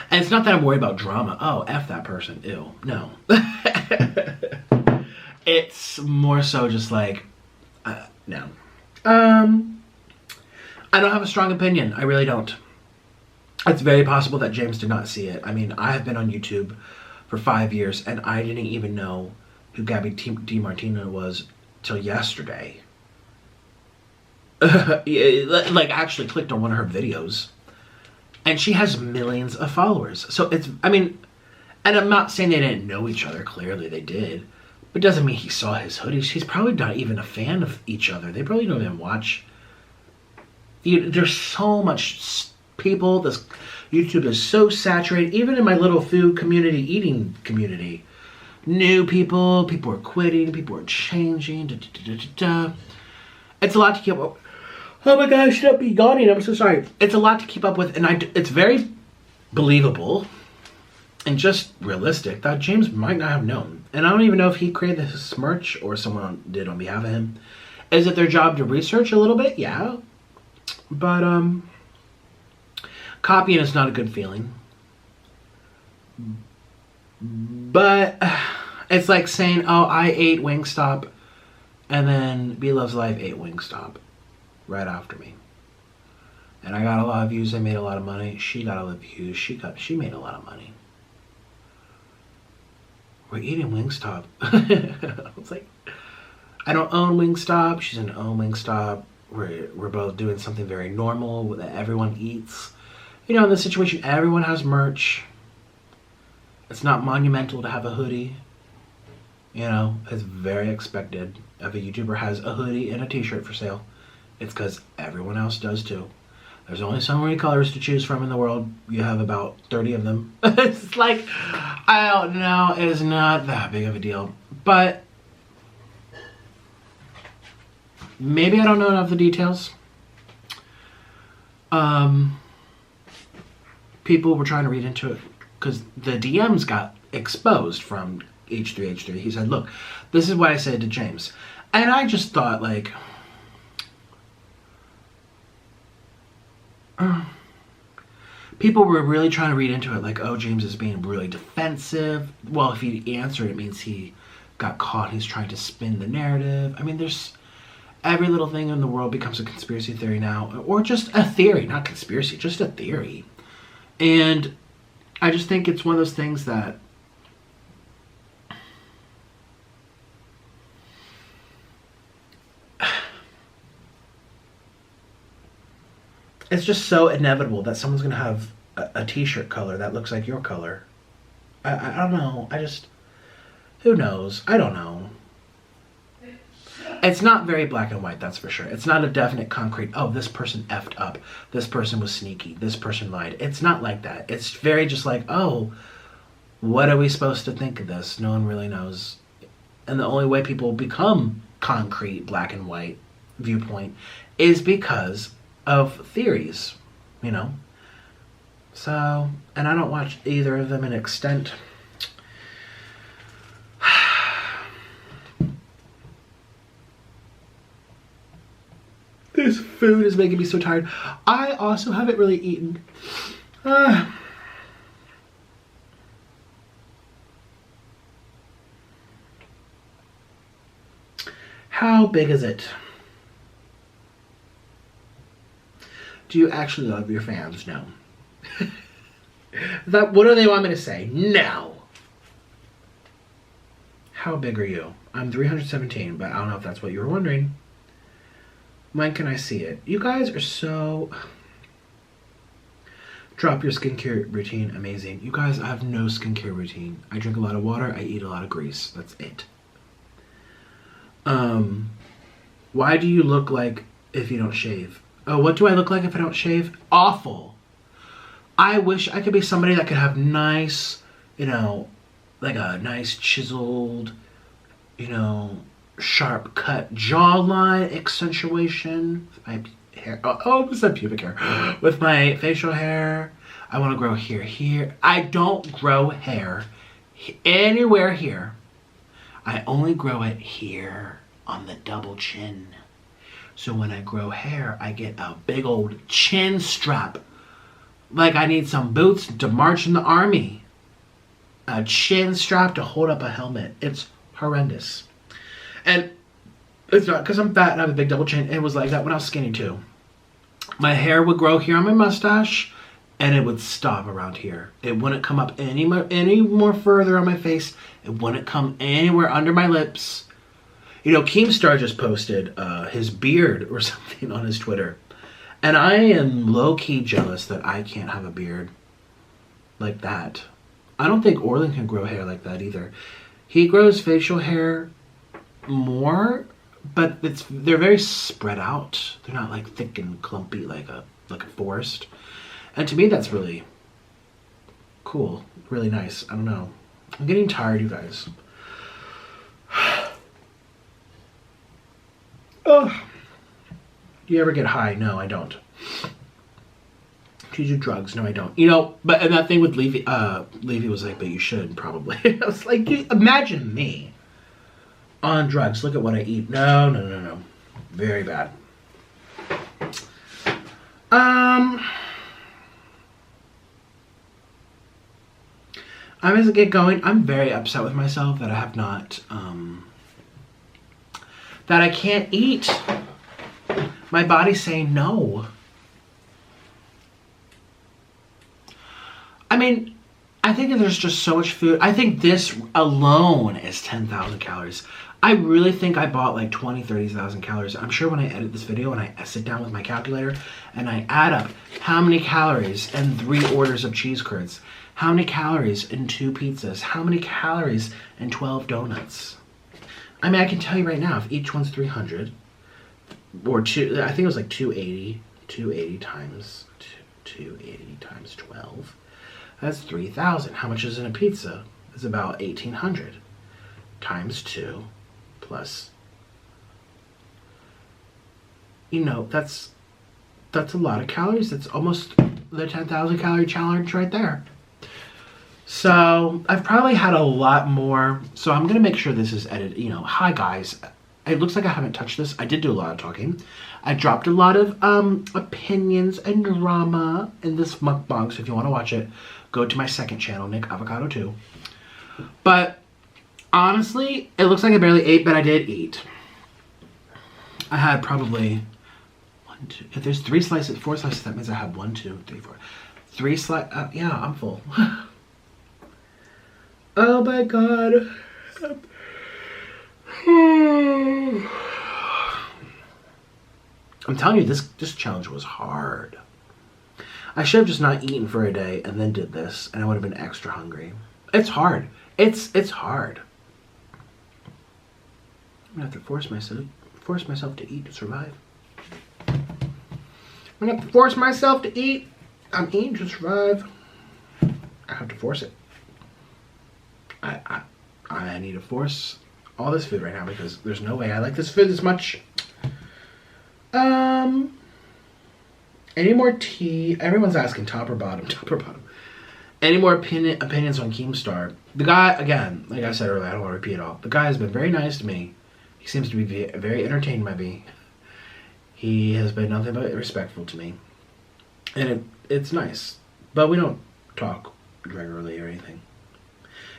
And it's not that I'm worried about drama. Oh, F that person. Ew. No. It's more so just like, no. I don't have a strong opinion. I really don't. It's very possible that James did not see it. I mean, I have been on YouTube for 5 years, and I didn't even know who Gabby Dimartino was till yesterday. Like, actually clicked on one of her videos. And she has millions of followers. So it's, I mean, and I'm not saying they didn't know each other. Clearly they did. But doesn't mean he saw his hoodies. He's probably not even a fan of each other. They probably don't even watch. There's so much people. This YouTube is so saturated. Even in my little food community, eating community. New people. People are quitting. People are changing. It's a lot to keep up. Oh my god, I should not be yawning. I'm so sorry. It's a lot to keep up with, and it's very believable and just realistic that James might not have known. And I don't even know if he created this merch or someone did on behalf of him. Is it their job to research a little bit? Yeah. But, copying is not a good feeling. But it's like saying, oh, I ate Wingstop, and then B Loves Life ate Wingstop right after me. And I got a lot of views, I made a lot of money. She got a lot of views, she made a lot of money. We're eating Wingstop. I was like, I don't own Wingstop, she doesn't own Wingstop. We're both doing something very normal that everyone eats. You know, in this situation, everyone has merch. It's not monumental to have a hoodie. You know, it's very expected. If a YouTuber has a hoodie and a t-shirt for sale, it's because everyone else does too. There's only so many colors to choose from in the world. You have about 30 of them. It's like, I don't know, it is not that big of a deal. But maybe I don't know enough of the details. People were trying to read into it because the DMs got exposed from H3H3. He said, look, this is what I said to James. And I just thought, like, people were really trying to read into it like, oh, James is being really defensive. Well, if he answered, it means he got caught. He's trying to spin the narrative. I mean, there's every little thing in the world becomes a conspiracy theory now, or just a theory, not conspiracy, just a theory. And I just think it's one of those things that it's just so inevitable that someone's going to have a t-shirt color that looks like your color. I don't know. Who knows? I don't know. It's not very black and white, that's for sure. It's not a definite concrete, oh, this person effed up. This person was sneaky. This person lied. It's not like that. It's very just like, oh, what are we supposed to think of this? No one really knows. And the only way people become concrete, black and white viewpoint is because of theories, you know? So, and I don't watch either of them in extent. This food is making me so tired. I also haven't really eaten. How big is it? Do you actually love your fans? No. What do they want me to say? No. How big are you? I'm 317, but I don't know if that's what you were wondering. When can I see it? You guys are so... Drop your skincare routine. Amazing. You guys, I have no skincare routine. I drink a lot of water. I eat a lot of grease. That's it. Why do you look like if you don't shave? Oh, what do I look like if I don't shave? Awful. I wish I could be somebody that could have nice, you know, like a nice chiseled, you know, sharp cut jawline accentuation. My hair, oh, it's not pubic hair. With my facial hair, I want to grow here. I don't grow hair anywhere here. I only grow it here on the double chin. So when I grow hair, I get a big old chin strap. Like I need some boots to march in the army. A chin strap to hold up a helmet. It's horrendous. And it's not because I'm fat and I have a big double chin. It was like that when I was skinny too. My hair would grow here on my mustache and it would stop around here. It wouldn't come up any more further on my face. It wouldn't come anywhere under my lips. You know, Keemstar just posted his beard or something on his Twitter. And I am low-key jealous that I can't have a beard like that. I don't think Orlin can grow hair like that either. He grows facial hair more, but they're very spread out. They're not like thick and clumpy like a forest. And to me, that's really cool, really nice. I don't know. I'm getting tired, you guys. Oh. Do you ever get high? No, I don't. Do you do drugs? No, I don't. You know, but and that thing with Levy, Levy was like, but you should probably. I was like, imagine me on drugs. Look at what I eat. No. Very bad. As I get going, I'm very upset with myself that I have not, that I can't eat. My body's saying no. I mean, I think that there's just so much food. I think this alone is 10,000 calories. I really think I bought like 20, 30,000 calories. I'm sure when I edit this video and I sit down with my calculator and I add up how many calories in 3 orders of cheese curds, how many calories in 2 pizzas, how many calories in 12 donuts. I mean, I can tell you right now, if each one's 300, or I think it was like 280 times 12. That's 3,000. How much is in a pizza? It's about 1,800 times 2 plus. You know, that's a lot of calories. That's almost the 10,000 calorie challenge right there. So I've probably had a lot more. So I'm gonna make sure this is edited. You know, hi guys. It looks like I haven't touched this. I did do a lot of talking. I dropped a lot of opinions and drama in this mukbang. So if you want to watch it, go to my second channel, Nikocado 2. But honestly, it looks like I barely ate, but I did eat. I had probably 1, 2. If there's 3 slices, 4 slices, that means I had 1, 2, 3, 4, 3 slices. Yeah, I'm full. Oh my god. I'm telling you, this challenge was hard. I should have just not eaten for a day and then did this, and I would have been extra hungry. It's hard. It's hard. I'm gonna have to force myself to eat to survive. I'm gonna have to force myself to eat. I'm eating to survive. I have to force it. I need to force all this food right now because there's no way I like this food this much. Any more tea? Everyone's asking top or bottom, top or bottom. Any more opinions on Keemstar? The guy, again, like I said earlier, I don't want to repeat it all. The guy has been very nice to me. He seems to be very entertained by me. He has been nothing but respectful to me. And it's nice. But we don't talk regularly or anything.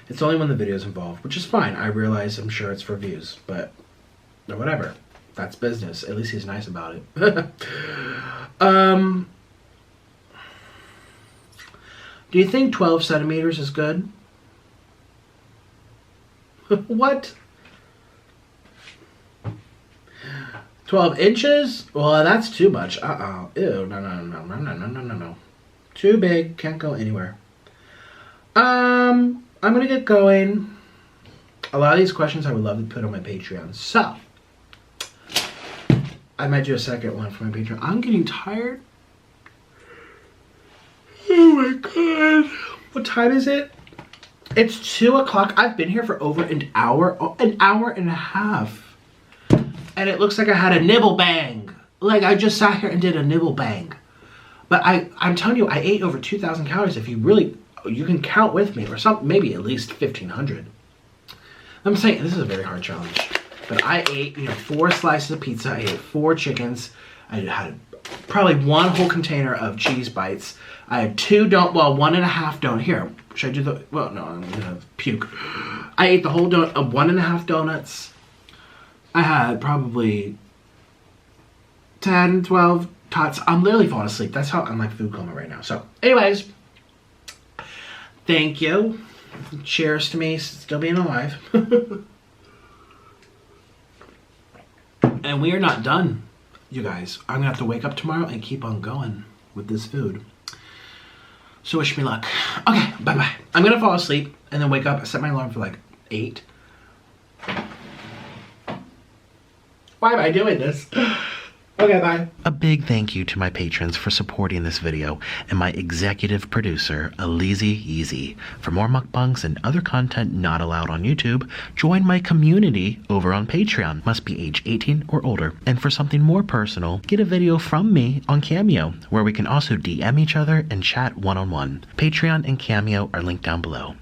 It's only when the video's involved, which is fine. I realize, I'm sure it's for views, but whatever. That's business. At least he's nice about it. Do you think 12 centimeters is good? What? 12 inches? Well, that's too much. Ew, no. Too big, can't go anywhere. I'm gonna get going. A lot of these questions I would love to put on my Patreon. So, I might do a second one for my Patreon. I'm getting tired. Oh my god. What time is it? It's 2 o'clock. I've been here for over an hour and a half. And it looks like I had a nibble bang. Like I just sat here and did a nibble bang. But I'm telling you, I ate over 2,000 calories. If you really, you can count with me or something, maybe at least 1,500. I'm saying this is a very hard challenge. But I ate, 4 slices of pizza. I ate 4 chickens. I had probably 1 whole container of cheese bites. I had 1.5 donuts. Here, should I do the, well, no, I'm gonna puke. I ate the whole donut, 1.5 donuts. I had probably 10, 12 tots. I'm literally falling asleep. That's how I'm like food coma right now. So, anyways, thank you. Cheers to me still being alive. And we are not done, you guys. I'm gonna have to wake up tomorrow and keep on going with this food. So wish me luck. Okay, bye-bye. I'm gonna fall asleep and then wake up. I set my alarm for like 8. Why am I doing this? Okay, bye. A big thank you to my patrons for supporting this video and my executive producer, Aleezy Yeezy. For more mukbangs and other content not allowed on YouTube, join my community over on Patreon. Must be age 18 or older. And for something more personal, get a video from me on Cameo, where we can also DM each other and chat one-on-one. Patreon and Cameo are linked down below.